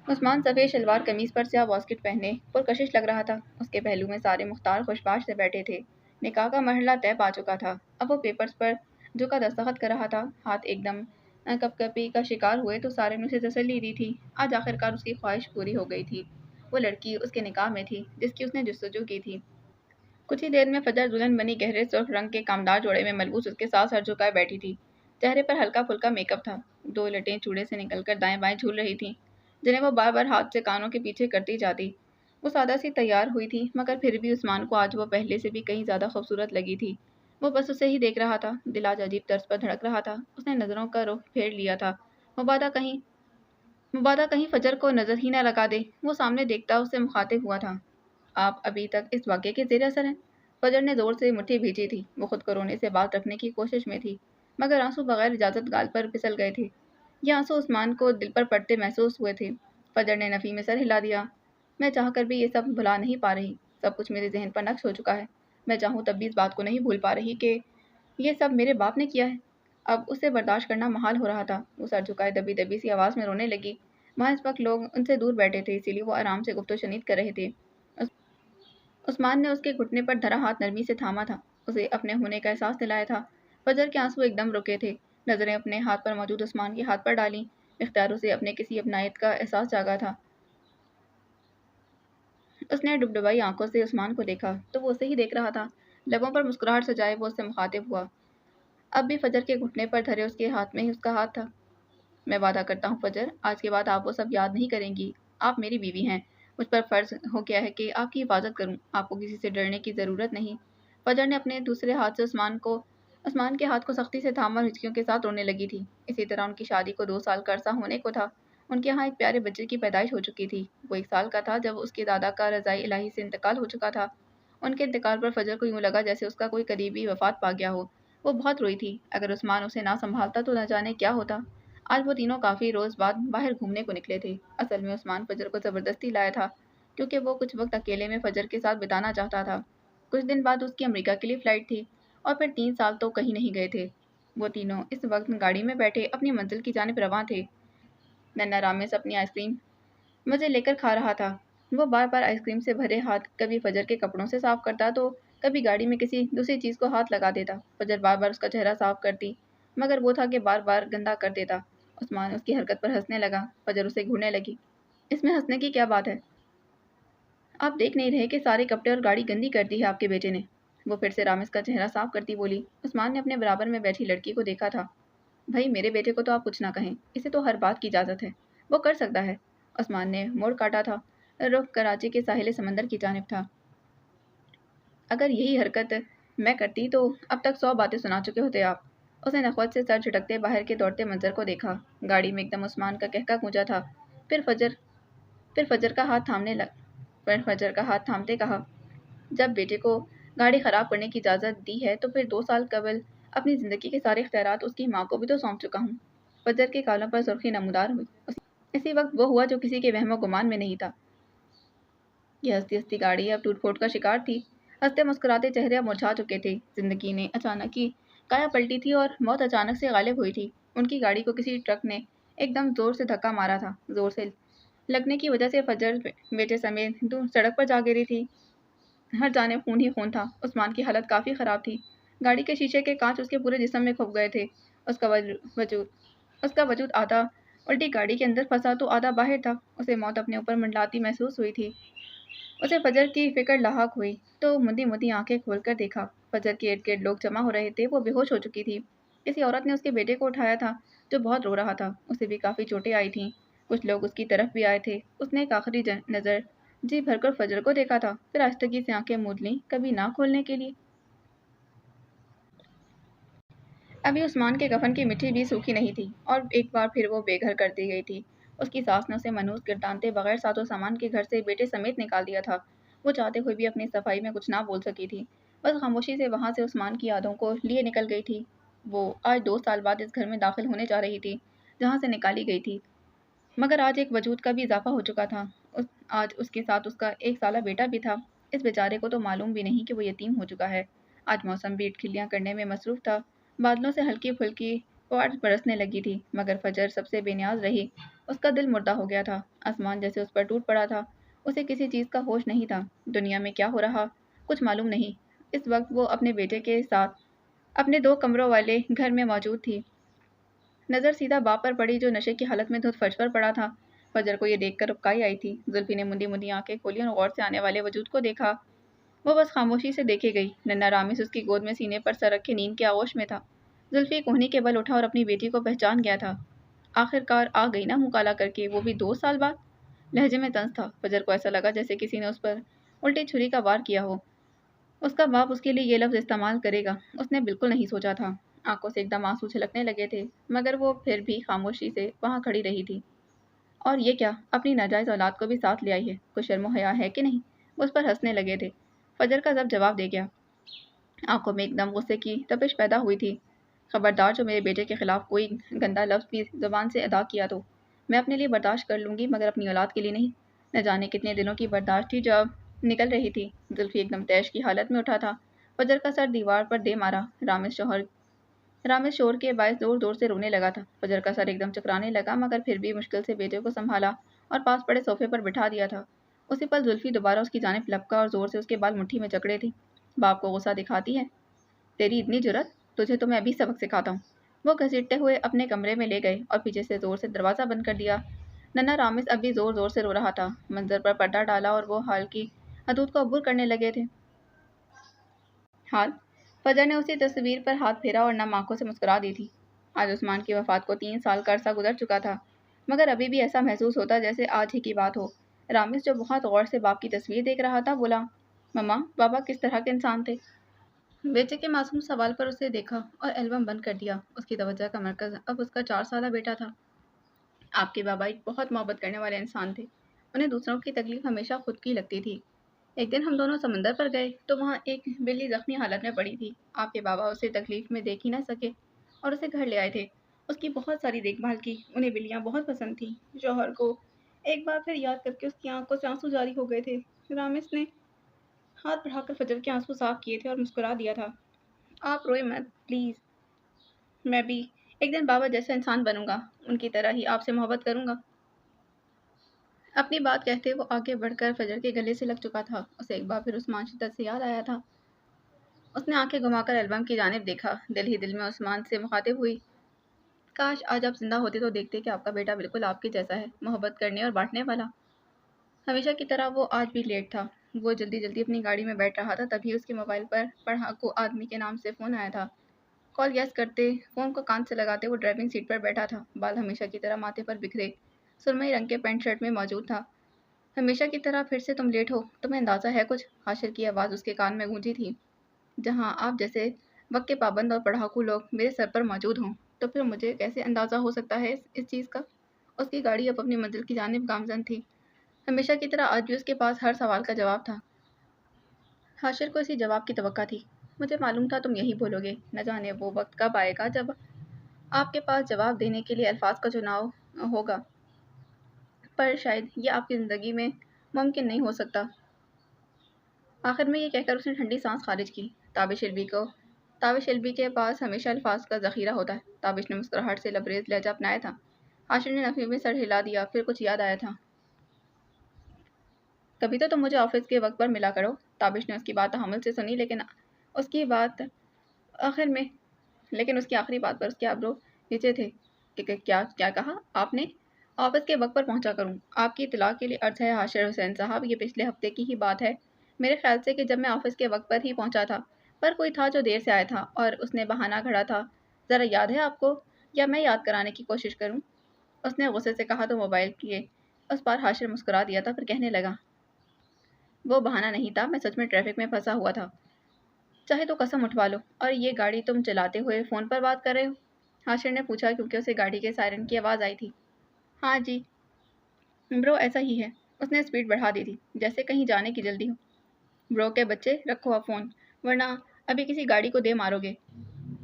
عثمان سفید شلوار قمیض پر سیاہ واسکٹ پہنے پرکشش لگ رہا تھا۔ اس کے پہلو میں سارے مختار خوشباش سے بیٹھے تھے۔ نکاح کا مرحلہ طے پا چکا تھا۔ اب وہ پیپرز پر جھکا دستخط کر رہا تھا۔ ہاتھ ایک دم کپ کپی کا شکار ہوئے تو سارے نے اسے تسلی دی تھی۔ آج آخرکار اس کی خواہش پوری ہو گئی تھی۔ وہ لڑکی اس کے نکاح میں تھی جس کی اس نے جستجو کی تھی۔ کچھ ہی دیر میں فجر دلہن بنی گہرے سرخ رنگ کے کامدار جوڑے میں ملبوس اس کے ساتھ سر جھکائے بیٹھی تھی۔ چہرے پر ہلکا پھلکا میک اپ تھا۔ 2 لٹیں چوڑے سے نکل کر دائیں بائیں جھول رہی تھیں جنہیں وہ بار بار ہاتھ سے کانوں کے پیچھے کرتی جاتی۔ وہ سادہ سی تیار ہوئی تھی مگر پھر بھی عثمان کو آج وہ پہلے سے بھی کہیں زیادہ خوبصورت لگی تھی۔ وہ بس اسے ہی دیکھ رہا تھا۔ دل آج عجیب طرز پر دھڑک رہا تھا۔ اس نے نظروں کا رخ پھیر لیا تھا، مبادا کہیں فجر کو نظر ہی نہ لگا دے۔ وہ سامنے دیکھتا اس سے مخاطب ہوا تھا، آپ ابھی تک اس واقعے کے زیر اثر ہیں؟ فجر نے زور سے مٹھی بھیجی تھی۔ وہ خود کو رونے سے باز رکھنے کی کوشش میں تھی مگر آنسو بغیر اجازت گال پر پھسل گئے تھے۔ یہ آنسو عثمان کو دل پر پڑتے محسوس ہوئے تھے۔ فجر نے نفی میں سر ہلا دیا، میں چاہ کر بھی یہ سب بھلا نہیں پا رہی۔ سب کچھ میرے ذہن پر نقش ہو چکا ہے۔ میں چاہوں تب بھی اس بات کو نہیں بھول پا رہی کہ یہ سب میرے باپ نے کیا ہے۔ اب اسے برداشت کرنا محال ہو رہا تھا۔ وہ سر جھکائے دبی دبی سی آواز میں رونے لگی۔ وہاں اس وقت لوگ ان سے دور بیٹھے تھے اسی لیے وہ آرام سے گفت و شنید کر رہے تھے۔ عثمان نے اس کے گھٹنے پر دھرا ہاتھ نرمی سے تھاما تھا، اسے اپنے ہونے کا احساس دلایا تھا۔ فجر کے آنسو ایک دم رکے تھے۔ نظریں اپنے ہاتھ پر موجود عثمان کے ہاتھ پر ڈالیں۔ اختیاروں سے اپنے کسی اپنائیت کا احساس جاگا تھا۔ اس نے ڈبڈبائی آنکھوں سے عثمان کو دیکھا تو وہ اسے ہی دیکھ رہا تھا۔ لبوں پر مسکراہٹ سجائے وہ اس سے مخاطب ہوا۔ اب بھی فجر کے گھٹنے پر دھرے اس کے ہاتھ میں ہی اس کا ہاتھ تھا۔ میں وعدہ کرتا ہوں فجر، آج کے بعد آپ وہ سب یاد نہیں کریں گی۔ آپ میری بیوی ہیں، مجھ پر فرض ہو گیا ہے کہ آپ کی حفاظت کروں۔ آپ کو کسی سے ڈرنے کی ضرورت نہیں۔ فجر نے اپنے دوسرے ہاتھ سے عثمان کے ہاتھ کو سختی سے تھاما اور ہچکیوں کے ساتھ رونے لگی تھی۔ اسی طرح ان کی شادی کو 2 سال کا عرصہ ہونے کو تھا۔ ان کے یہاں ایک پیارے بچے کی پیدائش ہو چکی تھی۔ وہ 1 سال کا تھا جب اس کے دادا کا رضائے الہی سے انتقال ہو چکا تھا۔ ان کے انتقال پر فجر کو یوں لگا جیسے اس کا کوئی قریبی وفات پا گیا ہو۔ وہ بہت روئی تھی۔ اگر عثمان اسے نہ سنبھالتا تو نہ جانے کیا ہوتا۔ آج وہ تینوں کافی روز بعد باہر گھومنے کو نکلے تھے۔ اصل میں عثمان فجر کو زبردستی لایا تھا کیونکہ وہ کچھ وقت اکیلے میں فجر کے ساتھ بتانا چاہتا تھا۔ کچھ دن بعد اس کی امریکہ کے لیے فلائٹ تھی اور پھر 3 سال تو کہیں نہیں گئے تھے۔ وہ تینوں اس وقت گاڑی میں بیٹھے اپنی منزل کی جانب رواں تھے۔ ننھا رامز اپنی آئس کریم مزے لے کر کھا رہا تھا۔ وہ بار بار آئس کریم سے بھرے ہاتھ کبھی فجر کے کپڑوں سے صاف کرتا تو کبھی گاڑی میں کسی دوسری چیز کو ہاتھ لگا دیتا۔ فجر بار بار اس کا چہرہ صاف کرتی مگر وہ تھا کہ بار بار گندا کر دیتا۔ عثمان اس کی حرکت پر ہنسنے لگا۔ فجر اسے گھورنے لگی۔ اس میں ہنسنے کی کیا بات ہے؟ آپ دیکھ نہیں رہے کہ سارے کپڑے اور گاڑی گندی کر دی ہے آپ کے بیٹے نے؟ وہ پھر سے رامز کا چہرہ صاف کرتی بولی۔ عثمان نے اپنے برابر میں بیٹھی لڑکی کو دیکھا تھا۔ بھائی میرے بیٹے کو تو آپ کچھ نہ کہیں، اسے تو ہر بات کی اجازت ہے، وہ کر سکتا ہے۔ عثمان نے موڑ کاٹا تھا۔ رخ کراچی کے ساحل سمندر کی جانب تھا۔ اگر یہی حرکت میں کرتی تو اب تک 100 باتیں سنا چکے ہوتے آپ۔ اس نے نخوت سے سر جھٹکتے باہر کے دوڑتے منظر کو دیکھا۔ گاڑی میں ایک دم عثمان کا قہقہ گونجا تھا۔ پھر فجر کا ہاتھ تھامتے کہا، جب بیٹے کو گاڑی خراب کرنے کی اجازت دی ہے تو پھر 2 سال قبل اپنی زندگی کے سارے اختیارات اس کی ماں کو بھی تو سونپ چکا ہوں۔ فجر کے گالوں پر سرخی نمودار ہوئی۔ اسی وقت وہ ہوا جو کسی کے وہم و گمان میں نہیں تھا۔ یہ ہستی ہستی گاڑی اب ٹوٹ پھوٹ کا شکار تھی۔ ہنستے مسکراتے چہرے اب مرجھا چکے تھے۔ زندگی نے اچانک کی کایا پلٹی تھی اور موت اچانک سے غالب ہوئی تھی۔ ان کی گاڑی کو کسی ٹرک نے ایک دم زور سے دھکا مارا تھا۔ زور سے لگنے کی وجہ سے فجر بیٹے سمیت سڑک پر جا گری تھی۔ ہر جانب خون ہی خون تھا۔ عثمان کی حالت کافی خراب تھی۔ گاڑی کے شیشے کے کانچ اس کے پورے جسم میں کھپ گئے تھے۔ اس کا وجود آدھا الٹی گاڑی کے اندر پھنسا تو آدھا باہر تھا۔ اسے موت اپنے اوپر منڈلاتی محسوس ہوئی تھی۔ اسے فجر کی فکر لاحق ہوئی تو مندی مندی آنکھیں کھول کر دیکھا۔ فجر کے ارد گرد لوگ جمع ہو رہے تھے۔ وہ بے ہوش ہو چکی تھی۔ کسی عورت نے اس کے بیٹے کو اٹھایا تھا جو بہت رو رہا تھا۔ اسے بھی کافی چوٹیں آئی تھیں۔ کچھ لوگ اس کی طرف بھی آئے تھے۔ اس نے ایک آخری نظر جی بھر کر فجر کو دیکھا تھا، پھر آہستگی سے آنکھیں موند لیں کبھی نہ کھولنے کے لیے۔ ابھی عثمان کے کفن کی مٹی بھی سوکھی نہیں تھی اور ایک بار پھر وہ بے گھر کر دی گئی تھی۔ اس کی ساس نے اسے منحوس گردانتے بغیر ساز و سامان کے گھر سے بیٹے سمیت نکال دیا تھا۔ وہ چاہتے ہوئے بھی اپنی صفائی میں کچھ نہ بول سکی تھی، بس خاموشی سے وہاں سے عثمان کی یادوں کو لیے نکل گئی تھی۔ وہ آج 2 سال بعد اس گھر میں داخل ہونے جا رہی تھی جہاں سے نکالی گئی تھی، مگر آج ایک وجود کا بھی اضافہ ہو چکا تھا۔ آج اس کے ساتھ اس کا 1 سالہ بیٹا بھی تھا۔ اس بیچارے کو تو معلوم بھی نہیں کہ وہ یتیم ہو چکا ہے۔ آج موسم بھی ٹھلیاں کرنے میں مصروف تھا۔ بادلوں سے ہلکی پھلکی فوار برسنے لگی تھی، مگر فجر سب سے بے نیاز رہی۔ اس کا دل مردہ ہو گیا تھا۔ آسمان جیسے اس پر ٹوٹ پڑا تھا۔ اسے کسی چیز کا ہوش نہیں تھا۔ دنیا میں کیا ہو رہا کچھ معلوم نہیں۔ اس وقت وہ اپنے بیٹے کے ساتھ اپنے 2 کمروں والے گھر میں موجود تھی۔ نظر سیدھا باپ پر پڑی جو نشے کی حالت میں دھت فرش پر پڑا تھا۔ فجر کو یہ دیکھ کر اکائی آئی تھی۔ زلفی نے مندی مندی آنکھیں کھولی اور غور سے آنے والے وجود کو دیکھا۔ وہ بس خاموشی سے دیکھے گئی۔ ننھا رامز اس کی گود میں سینے پر سر رکھے نیند کے آغوش میں تھا۔ زلفی کوہنی کے بل اٹھا اور اپنی بیٹی کو پہچان گیا تھا۔ آخر کار آ گئی نا منہ کالا کر کے، وہ بھی 2 سال بعد۔ لہجے میں طنز تھا۔ فجر کو ایسا لگا جیسے کسی نے اس پر الٹی چھری کا وار کیا ہو۔ اس کا باپ اس کے لیے یہ لفظ استعمال کرے گا اس نے بالکل نہیں سوچا تھا۔ آنکھوں سے ایک دم آنسو چھلکنے لگے تھے، مگر وہ پھر بھی خاموشی سے وہاں کھڑی رہی تھی۔ اور یہ کیا، اپنی ناجائز اولاد کو بھی ساتھ لے آئی ہے، کچھ شرم و حیا ہے کہ نہیں؟ وہ اس پر ہنسنے لگے تھے۔ فجر کا ضبط جواب دے گیا۔ آنکھوں میں ایک دم غصے کی تپش پیدا ہوئی تھی۔ خبردار جو میرے بیٹے کے خلاف کوئی گندا لفظ بھی زبان سے ادا کیا تو میں اپنے لیے برداشت کر لوں گی، مگر اپنی اولاد کے لیے نہیں۔ نہ جانے کتنے دنوں کی برداشت تھی جو اب نکل رہی تھی۔ زلفی ایک دم تیش کی حالت میں اٹھا تھا۔ فجر کا سر دیوار پر دے مارا۔ رامز شور کے باعث زور زور سے رونے لگا تھا۔ فجر کا سر ایک دم چکرانے لگا، مگر پھر بھی مشکل سے بیٹے کو سنبھالا اور پاس پڑے صوفے پر بٹھا دیا تھا۔ اسی پل زلفی دوبارہ اس کی جانب لپکا اور زور سے اس کے بال مٹھی میں جکڑے تھی۔ باپ کو غصہ دکھاتی ہے؟ تیری اتنی جرأت؟ تجھے تو میں ابھی سبق سکھاتا ہوں۔ वो घसीटते हुए अपने कमरे में ले गए और पीछे से जोर से दरवाज़ा बंद कर दिया। नन्हा रामिस अब भी ज़ोर ज़ोर से रो रहा था। मंजर पर पर्दा डाला और वो हाल की हदूद को अबूर करने लगे थे। हाल फजर ने उसी तस्वीर पर हाथ फेरा और नम आंखों से मुस्कुरा दी थी। आज उस्मान की वफात को 3 साल का अरसा गुजर चुका था, मगर अभी भी ऐसा महसूस होता जैसे आज ही की बात हो। रामिस जो बहुत गौर से बाप की तस्वीर देख रहा था बोला, मम्मा, बाबा किस तरह के इंसान थे? बेटे के मासूम सवाल पर उसे देखा और एल्बम बंद कर दिया। उसकी तवज्जो का मरकज अब उसका 4 साला बेटा था। आपके बाबा एक बहुत मोहब्बत करने वाले इंसान थे। उन्हें दूसरों की तकलीफ हमेशा खुद की लगती थी। एक दिन हम दोनों समंदर पर गए तो वहाँ एक बिल्ली जख्मी हालत में पड़ी थी। आपके बाबा उसे तकलीफ में देख ही ना सके और उसे घर ले आए थे। उसकी बहुत सारी देखभाल की। उन्हें बिल्लियाँ बहुत पसंद थीं। जौहर को एक बार फिर याद करके उसकी आंखों से आंसू जारी हो गए थे। रामिस ने हाथ बढ़ाकर फजर के आंसू साफ किए थे और मुस्कुरा दिया था। आप रोए मत प्लीज़। मैं भी एक दिन बाबा जैसा इंसान बनूंगा, उनकी तरह ही आपसे मोहब्बत करूंगा। अपनी बात कहते वो आगे बढ़कर फजर के गले से लग चुका था। उसे एक बार फिर उस्मान शिद्दत से याद आया था। उसने आंखें घुमाकर एल्बम की जानिब देखा। दिल ही दिल में उस्मान से मुखातिब हुई, काश आज आप जिंदा होते तो देखते कि आपका बेटा बिल्कुल आपके जैसा है, मोहब्बत करने और बांटने वाला। हमेशा की तरह वो आज भी लेट था। वो जल्दी जल्दी अपनी गाड़ी में बैठ रहा था, तभी उसके मोबाइल पर पढ़ाकू आदमी के नाम से फ़ोन आया था। कॉल यस करते फ़ोन को कान से लगाते वो ड्राइविंग सीट पर बैठा था। बाल हमेशा की तरह माथे पर बिखरे सुरमई रंग के पैंट शर्ट में मौजूद था। हमेशा की तरह फिर से तुम लेट हो, तुम्हें अंदाज़ा है कुछ? हाशिर की आवाज़ उसके कान में गूंजी थी। जहाँ आप जैसे वक्त के पाबंद और पढ़ाकू लोग मेरे सर पर मौजूद हों, तो फिर मुझे कैसे अंदाज़ा हो सकता है इस चीज़ का? उसकी गाड़ी अब अपनी मंजिल की जानिब गामजन थी। हमेशा की तरह आज भी उसके पास हर सवाल का जवाब था। हाशिर को इसी जवाब की तवक्का थी। मुझे मालूम था तुम यही बोलोगे। न जाने वो वक्त कब आएगा जब आपके पास जवाब देने के लिए अल्फाज का चुनाव होगा, पर शायद ये आपकी ज़िंदगी में मुमकिन नहीं हो सकता। आखिर में ये कहकर उसने ठंडी सांस खारिज की। ताबिश इल्बी के पास हमेशा अल्फाज का ज़ख़ीरा होता है। ताबिश ने मुस्कुराहट से लबरेज लहजा अपनाया था। हाशिर ने नफ़ी में सर हिला दिया, फिर कुछ याद आया था। कभी तो तुम मुझे ऑफिस के वक्त पर मिला करो। ताबिश ने उसकी बात तहम्मुल से सुनी, उसकी बात आखिर में लेकिन उसकी आखिरी बात पर उसके आबरू नीचे थे। क्या क्या कहा आपने? ऑफिस के वक्त पर पहुंचा करूं। आपकी इत्तला के लिए अर्ज है हाशिर हुसैन साहब, ये पिछले हफ्ते की ही बात है। मेरे ख्याल से कि जब मैं ऑफिस के वक्त पर ही पहुंचा था, पर कोई था जो देर से आया था और उसने बहाना घड़ा था। ज़रा याद है आपको, या मैं याद कराने की कोशिश करूं? उसने गुस्से से कहा तो मोबाइल किए उस पर हाशिर मुस्कुरा दिया था, फिर कहने लगा, वो बहाना नहीं था, मैं सच में ट्रैफिक में फंसा हुआ था। चाहे तो कसम उठवा लो। और ये गाड़ी तुम चलाते हुए फ़ोन पर बात कर रहे हो? हाशिर ने पूछा, क्योंकि उसे गाड़ी के सायरन की आवाज़ आई थी। हाँ जी ब्रो, ऐसा ही है। उसने स्पीड बढ़ा दी थी, जैसे कहीं जाने की जल्दी हो। ब्रो के बच्चे, रखो अब फ़ोन, वरना अभी किसी गाड़ी को दे मारोगे।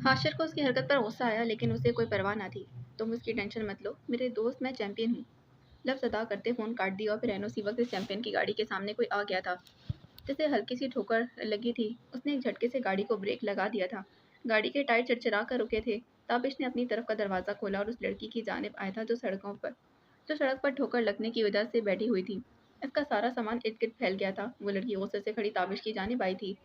हाशिर को उसकी हरकत पर गुस्सा आया, लेकिन उसे कोई परवाह ना थी। तुम उसकी टेंशन मत लो मेरे दोस्त, मैं चैंपियन हूँ। लफ्ज़ अदा करते फ़ोन काट दिया और फिर एन उसी वक्त इस चैंपियन की गाड़ी के सामने कोई आ गया था, जिसे हल्की सी ठोकर लगी थी। उसने एक झटके से गाड़ी को ब्रेक लगा दिया था। गाड़ी के टायर चरचरा कर रुके थे। ताबिश ने अपनी तरफ का दरवाज़ा खोला और उस लड़की की जानिब आया था जो सड़क पर ठोकर लगने की वजह से बैठी हुई थी। इसका सारा सामान इर्द गिर्द फैल गया था। वो लड़की गुस्से से खड़ी ताबिश की जानिब आई थी।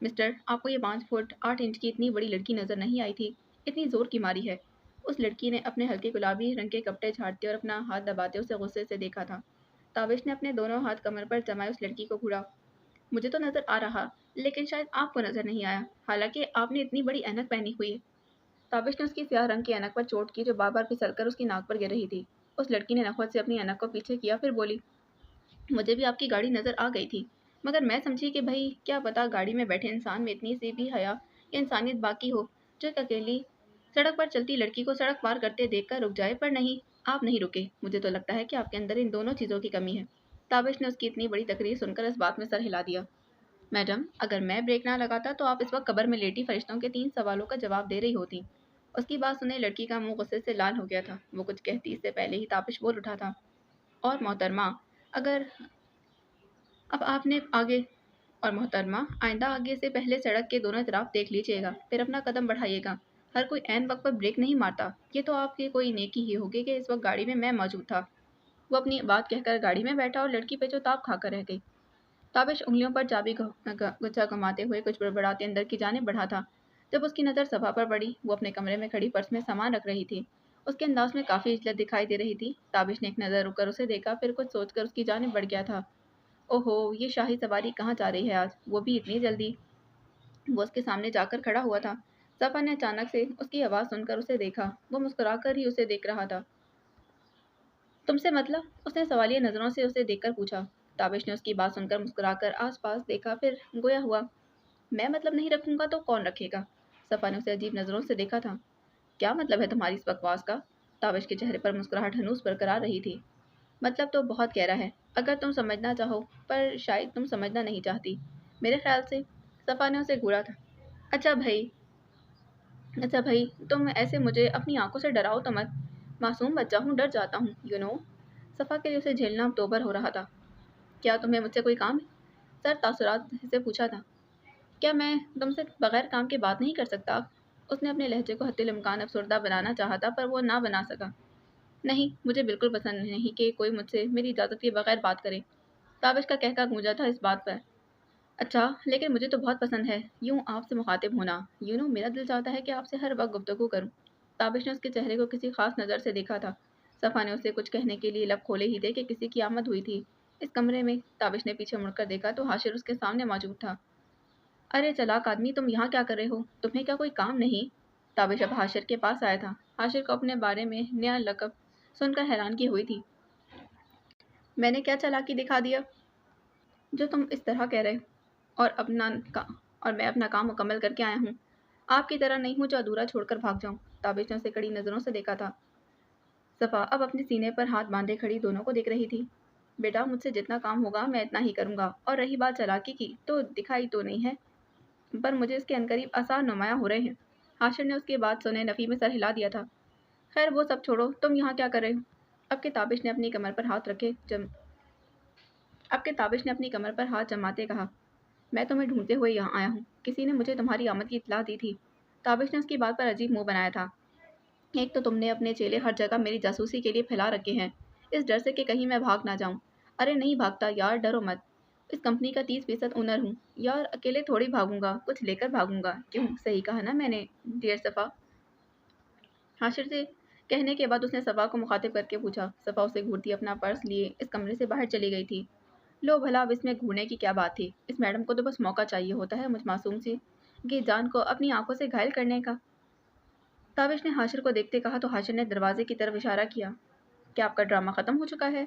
मिस्टर, आपको ये 5 फुट 8 इंच की इतनी बड़ी लड़की नज़र नहीं आई थी? इतनी ज़ोर की मारी है। उस लड़की ने अपने हल्के गुलाबी रंग के कपड़े झाड़ते और अपना हाथ दबाते उसे गुस्से से देखा था। ताबिश ने अपने दोनों हाथ कमर पर जमाए उस लड़की को घूरा। मुझे तो नज़र आ रहा, लेकिन शायद आपको नज़र नहीं आया, हालांकि आपने इतनी बड़ी ऐनक पहनी हुई है। ताबिश ने उसकी स्याह रंग की ऐनक पर चोट की, जो बार बार फिसलकर उसकी नाक पर गिर रही थी। उस लड़की ने नखवत से अपनी ऐनक को पीछे किया, फिर बोली, मुझे भी आपकी गाड़ी नज़र आ गई थी, मगर मैं समझी कि भाई क्या पता गाड़ी में बैठे इंसान में इतनी सी भी हया या इंसानियत बाकी हो, जो एक अकेली सड़क पर चलती लड़की को सड़क पार करते देखकर रुक जाए। पर नहीं, आप नहीं रुके। मुझे तो लगता है कि आपके अंदर इन दोनों चीज़ों की कमी है। ताबिश ने उसकी इतनी बड़ी तकरीर सुनकर इस बात में सर हिला दिया। मैडम, अगर मैं ब्रेक ना लगाता तो आप इस वक्त कब्र में लेटी फरिश्तों के 3 सवालों का जवाब दे रही होती। उसकी बात सुने लड़की का मुंह गुस्से से लाल हो गया था। वो कुछ कहती इससे पहले ही ताबिश बोल उठा था, और मोहतरमा, अगर अब आपने आगे और मोहतरमा, आइंदा आगे से पहले सड़क के दोनों तरफ देख लीजिएगा, फिर अपना कदम बढ़ाइएगा। हर कोई ऐन वक्त पर ब्रेक नहीं मारता। ये तो आपकी कोई नेकी ही होगी कि इस वक्त गाड़ी में मैं मौजूद था। वो अपनी बात कहकर गाड़ी में बैठा और लड़की पे जो ताप खाकर रह गई। ताबिश उंगलियों पर चाबी गुच्छा घुमाते हुए कुछ बड़बड़ाते अंदर की जाने बढ़ा था। जब उसकी नज़र सफ़ा पर पड़ी, वो अपने कमरे में खड़ी पर्स में सामान रख रही थी। उसके अंदाज में काफ़ी इज्जत दिखाई दे रही थी। ताबिश ने एक नज़र रुक कर उसे देखा, फिर कुछ सोचकर उसकी जानिब बढ़ गया था। ओहो! ये शाही सवारी कहाँ जा रही है आज, वो भी इतनी जल्दी? वो उसके सामने जाकर खड़ा हुआ था। सफ़ा ने अचानक से उसकी आवाज़ सुनकर उसे देखा। वो मुस्कुराकर ही उसे देख रहा था। तुमसे मतलब? उसने सवालिया नज़रों से उसे देखकर पूछा। ताबिश ने उसकी बात सुनकर मुस्कुराकर आस-पास देखा, फिर गोया हुआ। मैं मतलब नहीं रखूंगा तो कौन रखेगा? सफ़ा ने उसे अजीब नज़रों से देखा था। क्या मतलब है तुम्हारी इस बकवास का? ताबिश के चेहरे पर मुस्कुराहट हनूस बरकरार रही थी। मतलब तो बहुत गहरा है, अगर तुम समझना चाहो, पर शायद तुम समझना नहीं चाहती। मेरे ख्याल से। सफ़ा ने उसे घूरा था। अच्छा भई, अच्छा भई, तुम ऐसे मुझे अपनी आंखों से डराओ तो मत। मासूम बच्चा हूँ, डर जाता हूँ, सफ़ा के लिए उसे झेलना अब दोबर हो रहा था। क्या तुम्हें मुझसे कोई काम है? सर तासुरात से पूछा था। क्या मैं तुमसे बगैर काम के बात नहीं कर सकता? उसने अपने लहजे को हत्तिल इम्कान अफसरदा बनाना चाहा था, पर वो ना बना सका। नहीं, मुझे बिल्कुल पसंद नहीं कि कोई मुझसे मेरी इजाज़त के बगैर बात करे। ताबिश का कहका गूंजा था इस बात पर। अच्छा, लेकिन मुझे तो बहुत पसंद है यूं आपसे मुखातिब होना। मेरा दिल चाहता है कि आपसे हर वक्त गुफ्तगू करूं। ताबिश ने उसके चेहरे को किसी खास नज़र से देखा था। सफ़ा ने उसे कुछ कहने के लिए लब खोले ही थे कि किसी की आमद हुई थी इस कमरे में। ताबिश ने पीछे मुड़कर देखा तो हाशिर उसके सामने मौजूद था। अरे चालाक आदमी, तुम यहाँ क्या कर रहे हो? तुम्हें क्या कोई काम नहीं? ताबिश अब हाशिर के पास आया था। हाशिर को अपने बारे में नया लक़ब सुनकर हैरानगी हुई थी। मैंने क्या चालाकी दिखा दिया जो तुम इस तरह कह रहे हो? और अपना का और मैं अपना काम मुकम्मल करके आया हूँ। आपकी तरह नहीं हूँ जो अधूरा छोड़कर भाग जाऊँ। ताबिश ने उसे कड़ी नज़रों से देखा था। सफ़ा अब अपने सीने पर हाथ बांधे खड़ी दोनों को देख रही थी। बेटा, मुझसे जितना काम होगा मैं इतना ही करूँगा, और रही बात चालाकी की, तो दिखाई तो नहीं है, पर मुझे इसके अनकरीब आसार नुमायाँ हो रहे हैं। हाशिर ने उसकी बात सुने नफ़ी में सर हिला दिया था। खैर वो सब छोड़ो, तुम यहाँ क्या कर रहे हो? अब के ताबिश ने अपनी कमर पर हाथ रखे जम अब के ताबिश ने अपनी कमर पर हाथ जमाते कहा, मैं तुम्हें ढूंढते हुए यहाँ आया हूँ। किसी ने मुझे तुम्हारी आमद की इत्तला दी थी। ताबिश ने उसकी बात पर अजीब मुंह बनाया था। एक तो तुमने अपने चेले हर जगह मेरी जासूसी के लिए फैला रखे हैं, इस डर से कि कहीं मैं भाग ना जाऊं। अरे नहीं भागता यार, डरो मत। इस कंपनी का 30% ओनर हूँ यार, अकेले थोड़ी भागूंगा, कुछ लेकर भागूंगा। क्यों, सही कहा ना मैंने डियर सफ़ा? हाशिर से कहने के बाद उसने सफ़ा को मुखातिब करके पूछा। सफ़ा उसे घूरती अपना पर्स लिए इस कमरे से बाहर चली गई थी। लो भला, अब इसमें घूरने की क्या बात थी? इस मैडम को तो बस मौका चाहिए होता है मुझ मासूम सी की जान को अपनी आंखों से घायल करने का। ताबिश ने हाशिर को देखते कहा तो हाशिर ने दरवाजे की तरफ इशारा किया। क्या आपका ड्रामा ख़त्म हो चुका है?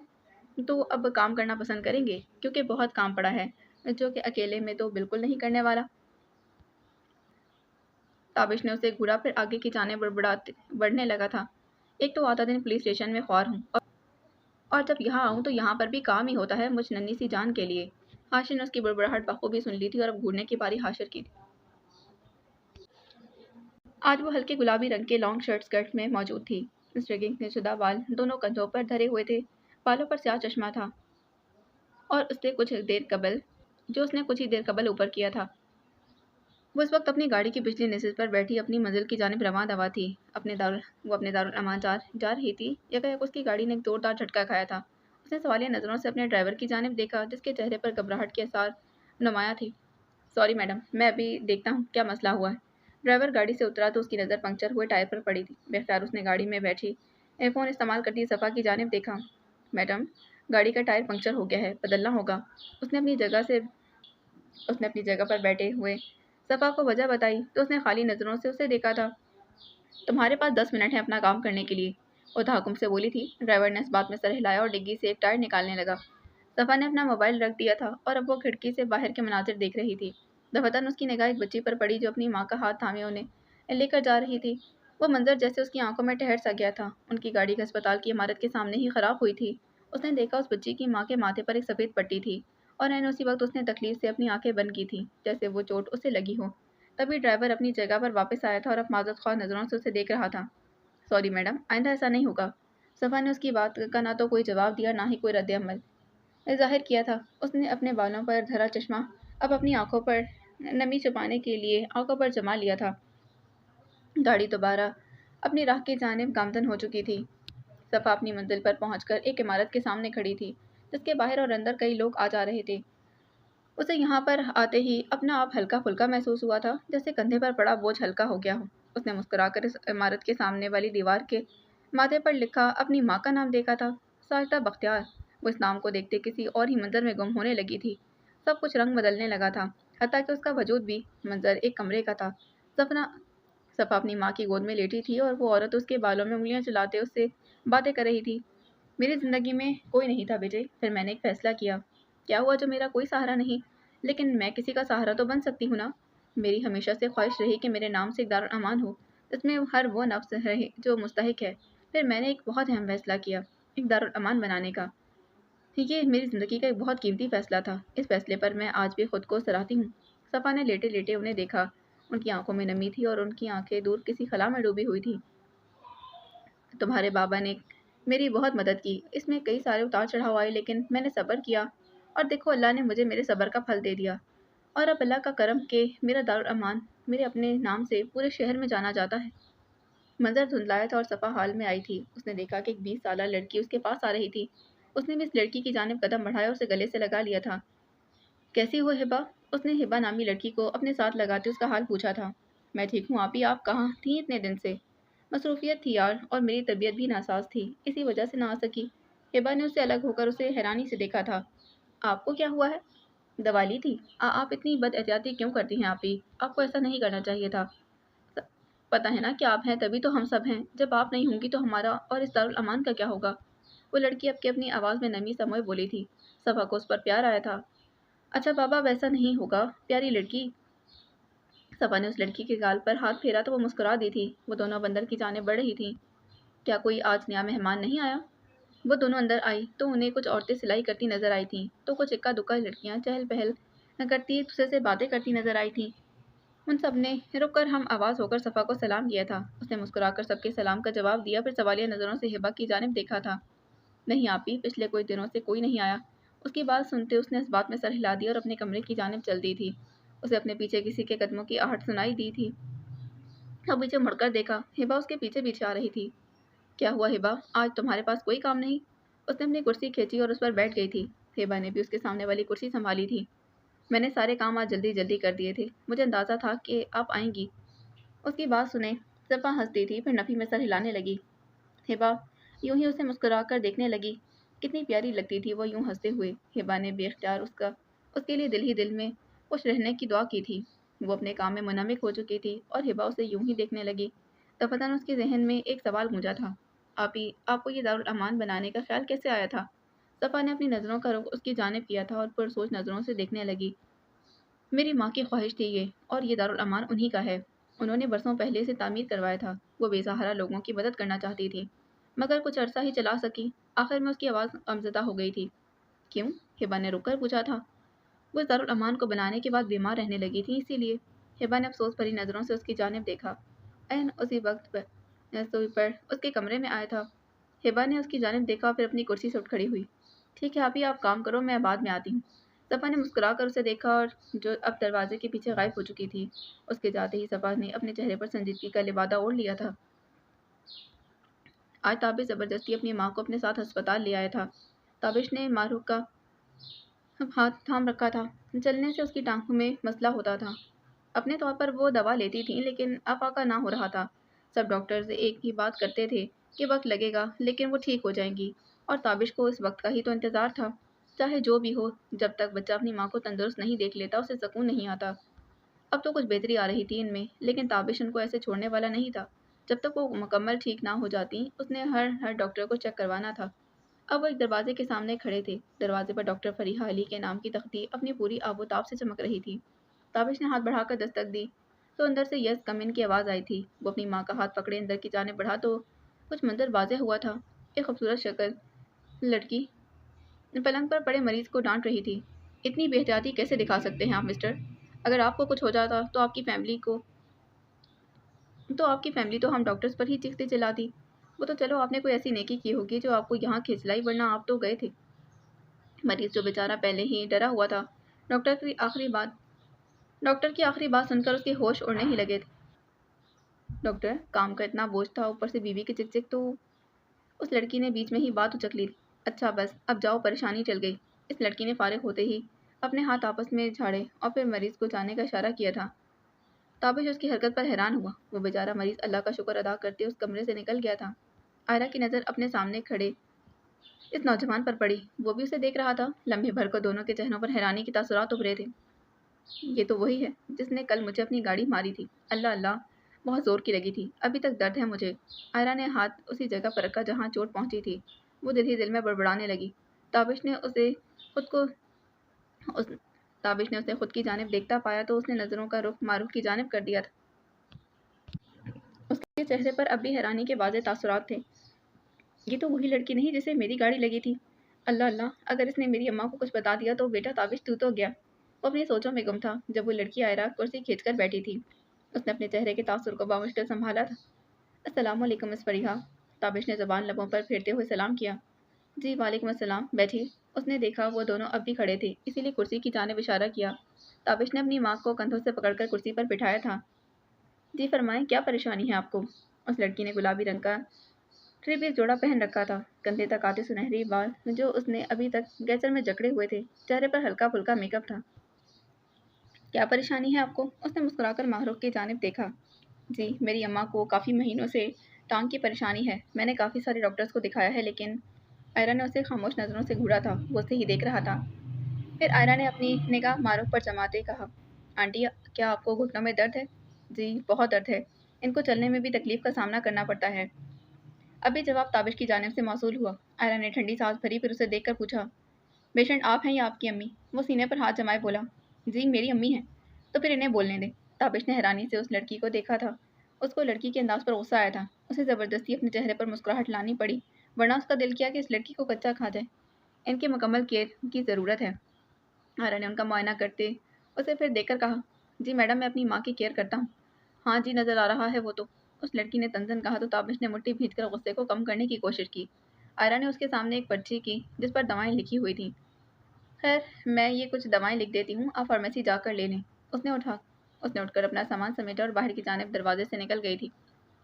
तो अब काम करना पसंद करेंगे, क्योंकि बहुत काम पड़ा है, जो कि अकेले में तो बिल्कुल नहीं करने वाला। ताबिश ने उसे घूरा, फिर आगे की जाने बड़बड़ाते बढ़ने लगा था। एक तो आधा दिन पुलिस स्टेशन में ख्वार हूँ, और जब यहाँ आऊँ तो यहाँ पर भी काम ही होता है मुझ नन्ही सी जान के लिए। हाशिर ने उसकी बड़बड़ाहट बखूबी सुन ली थी, और अब घूरने की बारी हाशिर की थी। आज वो हल्के गुलाबी रंग के लॉन्ग शर्ट स्कर्ट में मौजूद थी। स्ट्रिंगिंग से शुदा बाल दोनों कंधों पर धरे हुए थे। बालों पर स्याह चश्मा था, और उसने कुछ ही देर कबल ऊपर किया था। वो इस वक्त अपनी गाड़ी की पिछली नशिस्त पर बैठी अपनी मंजिल की जानिब रवां दवा थी। वो अपने दारुल अमान जा रही थी। यकायक उसकी गाड़ी ने एक जोरदार झटका खाया था। उसने सवालिया नज़रों से अपने ड्राइवर की जानिब देखा, जिसके चेहरे पर घबराहट के आसार नुमाया थी। सॉरी मैडम, मैं अभी देखता हूँ क्या मसला हुआ है। ड्राइवर गाड़ी से उतरा तो उसकी नज़र पंक्चर हुए टायर पर पड़ी थी। बेख्तियार उसने गाड़ी में बैठी एयरफोन इस्तेमाल करती सफ़ा की जानिब देखा। मैडम, गाड़ी का टायर पंक्चर हो गया है, बदलना होगा। उसने अपनी जगह पर बैठे हुए सफ़ा को वजह बताई तो उसने खाली नज़रों से उसे देखा था। तुम्हारे पास 10 मिनट है अपना काम करने के लिए, वो तहकुम से बोली थी। ड्राइवर ने इस बात में सर हिलाया और डिग्गी से एक टायर निकालने लगा। सफ़ा ने अपना मोबाइल रख दिया था, और अब वो खिड़की से बाहर के मनाजिर देख रही थी। दफतन उसकी निगाह एक बच्ची पर पड़ी जो अपनी माँ का हाथ थामे उन्हें लेकर जा रही थी। वो मंजर जैसे उसकी आंखों में ठहर सा गया था। उनकी गाड़ी अस्पताल की इमारत के सामने ही खराब हुई थी। उसने देखा उस बच्ची की माँ के माथे पर एक सफ़ेद पट्टी थी, और ऐन उसी वक्त उसने तकलीफ से अपनी आंखें बंद की थी, जैसे वो चोट उसे लगी हो। तभी ड्राइवर अपनी जगह पर वापस आया था और अब माजरत ख्वाह नज़रों से उसे देख रहा था। सॉरी मैडम, आइंदा ऐसा नहीं होगा। सफ़ा ने उसकी बात का ना तो कोई जवाब दिया, ना ही कोई रद्द अमल ज़ाहिर किया था। उसने अपने बालों पर धरा चश्मा अब अपनी आंखों पर नमी छुपाने के लिए आंखों पर जमा लिया था। गाड़ी दोबारा अपनी राह की जानिब गामजन हो चुकी थी। सफ़ा अपनी मंजिल पर पहुंचकर एक इमारत के सामने खड़ी थी, जिसके बाहर और अंदर कई लोग आ जा रहे थे। उसे यहाँ पर आते ही अपना आप हल्का फुल्का महसूस हुआ था, जैसे कंधे पर पड़ा बोझ हल्का हो गया हो। उसने मुस्कुराकर इस इमारत के सामने वाली दीवार के माथे पर लिखा अपनी माँ का नाम देखा था, साजिदा बख्तियार। वो इस नाम को देखते किसी और ही मंजर में गुम होने लगी थी। सब कुछ रंग बदलने लगा था, हत्ता कि उसका वजूद भी। मंजर एक कमरे का था। सपना सफ़ा अपनी माँ की गोद में लेटी थी और वो औरत उसके बालों में उँगलियाँ चलाते उससे बातें कर रही थी। मेरी ज़िंदगी में कोई नहीं था विजय, फिर मैंने एक फ़ैसला किया। क्या हुआ जो मेरा कोई सहारा नहीं, लेकिन मैं किसी का सहारा तो बन सकती हूँ ना। मेरी हमेशा से ख्वाहिश रही कि मेरे नाम से एक दारुल अमान हो, जिसमें हर वो नफ्स रहे जो मुस्तहिक है। फिर मैंने एक बहुत अहम फ़ैसला किया, एक दारुल अमान बनाने का। ये मेरी ज़िंदगी का एक बहुत कीमती फ़ैसला था। इस फ़ैसले पर मैं आज भी खुद को सराहती हूँ। सफ़ा ने लेटे-लेटे उन्हें देखा। उनकी आँखों में नमी थी और उनकी आँखें दूर किसी खला में डूबी हुई थीं। तुम्हारे बाबा ने मेरी बहुत मदद की। इसमें कई सारे उतार-चढ़ाव आए, लेकिन मैंने सब्र किया और देखो अल्लाह ने मुझे मेरे सब्र का फल दे दिया। और अब अल्लाह का करम कि मेरा दारुल अमान मेरे अपने नाम से पूरे शहर में जाना जाता है। मंज़र धुंधलाया था और सफ़ा हाल में आई थी। उसने देखा कि एक 20 साला लड़की उसके पास आ रही थी। उसने भी इस लड़की की जानिब कदम बढ़ाया और उसे गले से लगा लिया था। कैसी हो हिबा? उसने हिबा नामी लड़की को अपने साथ लगाते उसका हाल पूछा था। मैं ठीक हूँ आपी, आप कहाँ थीं इतने दिन से? मसरूफियत थी यार, और मेरी तबीयत भी नासाज थी, इसी वजह से ना आ सकी। हिबा ने उससे अलग होकर उसे हैरानी से देखा था। आपको क्या हुआ है? दवा ली थी? आप इतनी बद एहतियाती क्यों करती हैं आपी? आपको ऐसा नहीं करना चाहिए था। स- पता है ना कि आप हैं तभी तो हम सब हैं। जब आप नहीं होंगी तो हमारा और इस दारुल अमान का क्या होगा? वो लड़की अब के अपनी आवाज़ में नमी समोए बोली थी। सभा को उस पर प्यार आया था। अच्छा बाबा, वैसा नहीं होगा प्यारी लड़की। सपा ने उस लड़की के गाल पर हाथ फेरा तो वो मुस्कुरा दी थी। वो दोनों बंदर की जाने बढ़ रही थीं। क्या कोई आज नया मेहमान नहीं आया? वो दोनों अंदर आई तो उन्हें कुछ औरतें सिलाई करती नजर आई थीं, तो कुछ इक्का दुक्का लड़कियां चहल पहल करती एक दूसरे से बातें करती नजर आई थीं। उन सब ने रुक कर हम आवाज़ होकर सफ़ा को सलाम किया था। उसने मुस्कुराकर सबके सलाम का जवाब दिया, फिर सवालिया नज़रों से हिबा की जानिब देखा था। नहीं आपी, पिछले कुछ दिनों से कोई नहीं आया। उसकी बात सुनते उसने इस बात में सर हिला दिया और अपने कमरे की जानिब चल दी थी। उसे अपने पीछे किसी के कदमों की आहट सुनाई दी थी। अब पीछे मुड़कर देखा, हिबा उसके पीछे पीछे आ रही थी। क्या हुआ हिबा, आज तुम्हारे पास कोई काम नहीं? उसने अपनी कुर्सी खींची और उस पर बैठ गई थी। हिबा ने भी उसके सामने वाली कुर्सी संभाली थी। मैंने सारे काम आज जल्दी जल्दी कर दिए थे, मुझे अंदाजा था कि आप आएंगी। उसकी बात सुने सफ़ा हंसती थी, फिर नफ़ी में सर हिलाने लगी। हिबा यूं ही उसे मुस्कुराकर देखने लगी। कितनी प्यारी लगती थी वो यूं हंसते हुए। हिबा ने बेख्तियार उसके लिए दिल ही दिल में खुश रहने की दुआ की थी। वो अपने काम में मुनमिक हो चुकी थी और हिबा उसे यूं ही देखने लगी। तफतन उसके जहन में एक सवाल गूंजा था। आप ही आपको ये दारुल अमान बनाने का ख्याल कैसे आया था? सफ़ा ने अपनी नज़रों का रुख उसकी जानिब किया था और पुरसोच नज़रों से देखने लगी। मेरी माँ की ख्वाहिश थी ये, और ये दारुल अमान उन्हीं का है। उन्होंने बरसों पहले से तामीर करवाया था। वो बेसहारा लोगों की मदद करना चाहती थी, मगर कुछ अरसा ही चला सकी। आखिर में उसकी आवाज़ अमजदा हो गई थी। क्यों? हिबा ने रुक कर पूछा था। वो इस दारुल अमान को बनाने के बाद बीमार रहने लगी थी, इसीलिए। हिबा ने अफसोस भरी नज़रों से उसकी जानिब देखा। एन उसी वक्त पर रसोई पर उसके कमरे में आया था। हिबा ने उसकी जानिब देखा, फिर अपनी कुर्सी से उठ खड़ी हुई। ठीक है अभी आप काम करो, मैं बाद में आती हूँ। सफ़ा ने मुस्कुरा कर उसे देखा, और जो अब दरवाजे के पीछे गायब हो चुकी थी। उसके जाते ही सफ़ा ने अपने चेहरे पर संजीदगी का लिबादा ओढ़ लिया था। आज ताबिश ज़बरदस्ती अपनी माँ को अपने साथ अस्पताल ले आया था। ताबिश ने मारूफ का हाथ थाम रखा था। चलने से उसकी टांगों में मसला होता था। अपने तौर पर वो दवा लेती थी, लेकिन अफाका ना हो रहा था। सब डॉक्टर्स एक ही बात करते थे कि वक्त लगेगा, लेकिन वो ठीक हो जाएंगी। और ताबिश को इस वक्त का ही तो इंतज़ार था। चाहे जो भी हो, जब तक बच्चा अपनी माँ को तंदुरुस्त नहीं देख लेता उसे सुकून नहीं आता। अब तो कुछ बेहतरी आ रही थी इनमें, लेकिन ताबिश उनको ऐसे छोड़ने वाला नहीं था। जब तक वो मुकम्मल ठीक ना हो जाती, उसने हर हर डॉक्टर को चेक करवाना था। अब वो एक दरवाजे के सामने खड़े थे। दरवाजे पर डॉक्टर फरीहा अली के नाम की तख्ती अपनी पूरी आबोताब से चमक रही थी। ताबिश ने हाथ बढ़ाकर दस्तक दी, तो अंदर से यस कम इन की आवाज़ आई थी। वो अपनी माँ का हाथ पकड़े अंदर की जाने बढ़ा तो कुछ मंजर वाज़ेह हुआ था। एक खूबसूरत शक्ल लड़की पलंग पर पड़े मरीज को डांट रही थी। इतनी बेहतियाती कैसे दिखा सकते हैं आप मिस्टर? अगर आपको कुछ हो जाता तो आपकी फैमिली तो हम डॉक्टर्स पर ही चीखती चिल्लाती। वो तो चलो आपने कोई ऐसी नेकी की होगी जो आपको यहाँ खींच लाई, वरना आप तो गए थे। मरीज जो बेचारा पहले ही डरा हुआ था। डॉक्टर की आखिरी बात डॉक्टर की आखिरी बात सुनकर उसके होश उड़ने ही लगे थे। डॉक्टर, काम का इतना बोझ था, ऊपर से बीवी की चिक-चिक तो। उस लड़की ने बीच में ही बात उचक ली। अच्छा बस, अब जाओ, परेशानी चल गई। इस लड़की ने फारिग होते ही अपने हाथ आपस में झाड़े और फिर मरीज को जाने का इशारा किया था। ताबिश उसकी हरकत पर हैरान हुआ। वो बेचारा मरीज अल्लाह का शुक्र अदा करते उस कमरे से निकल गया था। आयरा की नज़र अपने सामने खड़े इस नौजवान पर पड़ी। वो भी उसे देख रहा था। लम्हे भर को दोनों के चेहरों पर हैरानी के तासुरात उभरे थे। ये तो वही है जिसने कल मुझे अपनी गाड़ी मारी थी। अल्लाह अल्लाह, बहुत जोर की लगी थी। अभी तक दर्द है मुझे। आयरा ने हाथ उसी जगह पर रखा जहाँ चोट पहुंची थी। वो दिल ही दिल में बड़बड़ाने लगी। ताबिश ने उसे खुद को उस ताबिश ने उसे खुद की जानिब देखता पाया तो उसने नज़रों का रुख मारूफ की जानिब कर दिया था। उसके चेहरे पर अब भी हैरानी के वाज़ेह तासुरात थे। ये तो वही लड़की नहीं जिसे मेरी गाड़ी लगी थी। अल्लाह अल्लाह, अगर इसने मेरी अम्मा को कुछ बता दिया तो बेटा ताबिश तू तो गया। वो अपनी सोचों में गुम था जब वो लड़की आयरा कुर्सी खींचकर बैठी थी। उसने अपने चेहरे के तासुर को बामुश्किल संभाला था। अस्सलाम वालेकुम मिस फरीहा। ताबिश ने ज़बान लबों पर फेरते हुए सलाम किया। जी वालेकुम अस्सलाम, बैठिए। उसने देखा वो दोनों अब भी खड़े थे, इसीलिए कुर्सी की जानिब इशारा किया। ताबिश ने अपनी माँ को कंधों से पकड़कर कुर्सी पर बिठाया था। जी फरमाएं, क्या परेशानी है आपको? उस लड़की ने गुलाबी रंग का थ्री पीस जोड़ा पहन रखा था। कंधे तक आते सुनहरी बाल जो उसने अभी तक गैचर में जकड़े हुए थे। चेहरे पर हल्का फुल्का मेकअप था। क्या परेशानी है आपको? उसने मुस्कुराकर माहरूफ की जानिब देखा। जी, मेरी अम्मा को काफ़ी महीनों से टांग की परेशानी है। मैंने काफ़ी सारे डॉक्टर्स को दिखाया है लेकिन आयरा ने उसे खामोश नज़रों से घूरा था। वो उसे ही देख रहा था। फिर आयरा ने अपनी निगाह मारूफ पर जमाते कहा, आंटी क्या आपको घुटनों में दर्द है? जी बहुत दर्द है। इनको चलने में भी तकलीफ का सामना करना पड़ता है। अभी जवाब ताबिश की जानिब से मौसूल हुआ। आयरा ने ठंडी सांस भरी फिर उसे देखकर पूछा, पेशेंट आप हैं या आपकी अम्मी? वो सीने पर हाथ जमाए बोला, जी मेरी अम्मी हैं। तो फिर इन्हें बोलने दें। ताबिश ने हैरानी से उस लड़की को देखा था। उसको लड़की के अंदाज पर गुस्सा आया था। उसे ज़बरदस्ती अपने चेहरे पर मुस्कुराहट लानी पड़ी, वरना उसका दिल किया कि इस लड़की को कच्चा खा जाए। इनकी मुकम्मल केयर की ज़रूरत है। आयरा ने उनका मुआयना करते उसे फिर देखकर कहा, जी मैडम मैं अपनी माँ की केयर करता हूँ। हाँ जी नज़र आ रहा है वो तो। उस लड़की ने तंजन कहा तो ताबिश ने मुट्ठी भींचकर गुस्से को कम करने की कोशिश की। आयरा ने उसके सामने एक पर्ची की जिस पर दवाएं लिखी हुई थी। खैर मैं ये कुछ दवाएं लिख देती हूँ, आप फार्मेसी जाकर ले लें। उसने उठकर अपना सामान समेटा और बाहर की जानिब दरवाजे से निकल गई थी।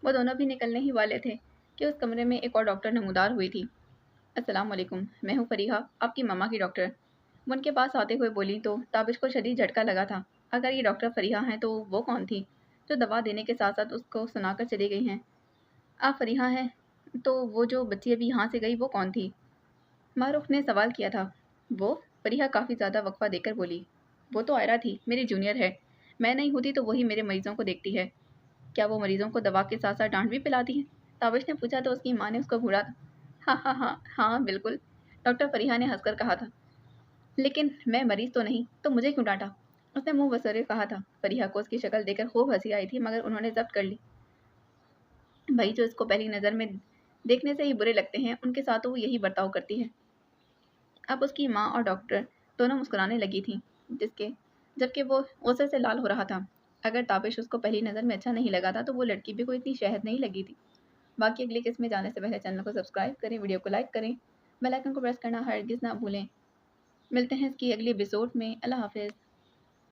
वो दोनों भी निकलने ही वाले थे कि उस कमरे में एक और डॉक्टर नमूदार हुई थी। अस्सलाम वालेकुम, मैं हूँ फरीहा, आपकी मम्मा की डॉक्टर। वो उनके पास आते हुए बोली तो ताबिश को शदीद झटका लगा था। अगर ये डॉक्टर फरीहा हैं तो वो कौन थी जो दवा देने के साथ साथ उसको सुनाकर चली गई हैं? आप फरीहा हैं तो वो जो बच्ची अभी यहाँ से गई वो कौन थी? मारूफ ने सवाल किया था। वो? फरीहा काफ़ी ज़्यादा वक्फा देकर बोली, वो तो आयरा थी, मेरी जूनियर है। मैं नहीं होती तो वही मेरे मरीजों को देखती है। क्या वो मरीजों को दवा के साथ साथ डांट भी पिलाती है? ताबिश ने पूछा तो उसकी माँ ने उसको घूरा था। हाँ हाँ हाँ हाँ बिल्कुल, डॉक्टर फरीहा ने हंसकर कहा था। लेकिन मैं मरीज तो नहीं, तो मुझे क्यों डांटा? उसने मुंह बसरे कहा था। फरीहा को उसकी शक्ल देखकर खूब हंसी आई थी मगर उन्होंने जब्त कर ली। भाई जो इसको पहली नज़र में देखने से ही बुरे लगते हैं उनके साथ तो वो यही बर्ताव करती है। अब उसकी माँ और डॉक्टर दोनों मुस्कुराने लगी थीं, जिसके जबकि वो गुस्से से लाल हो रहा था। अगर ताबिश उसको पहली नज़र में अच्छा नहीं लगा था तो वो लड़की भी कोई इतनी शहद नहीं लगी थी। बाकी अगली किस्म में जाने से पहले चैनल को सब्सक्राइब करें, वीडियो को लाइक करें, बेल आइकन को प्रेस करना हरगिज़ ना भूलें। मिलते हैं इसकी अगली एपिसोड में। अल्लाह हाफ़िज़।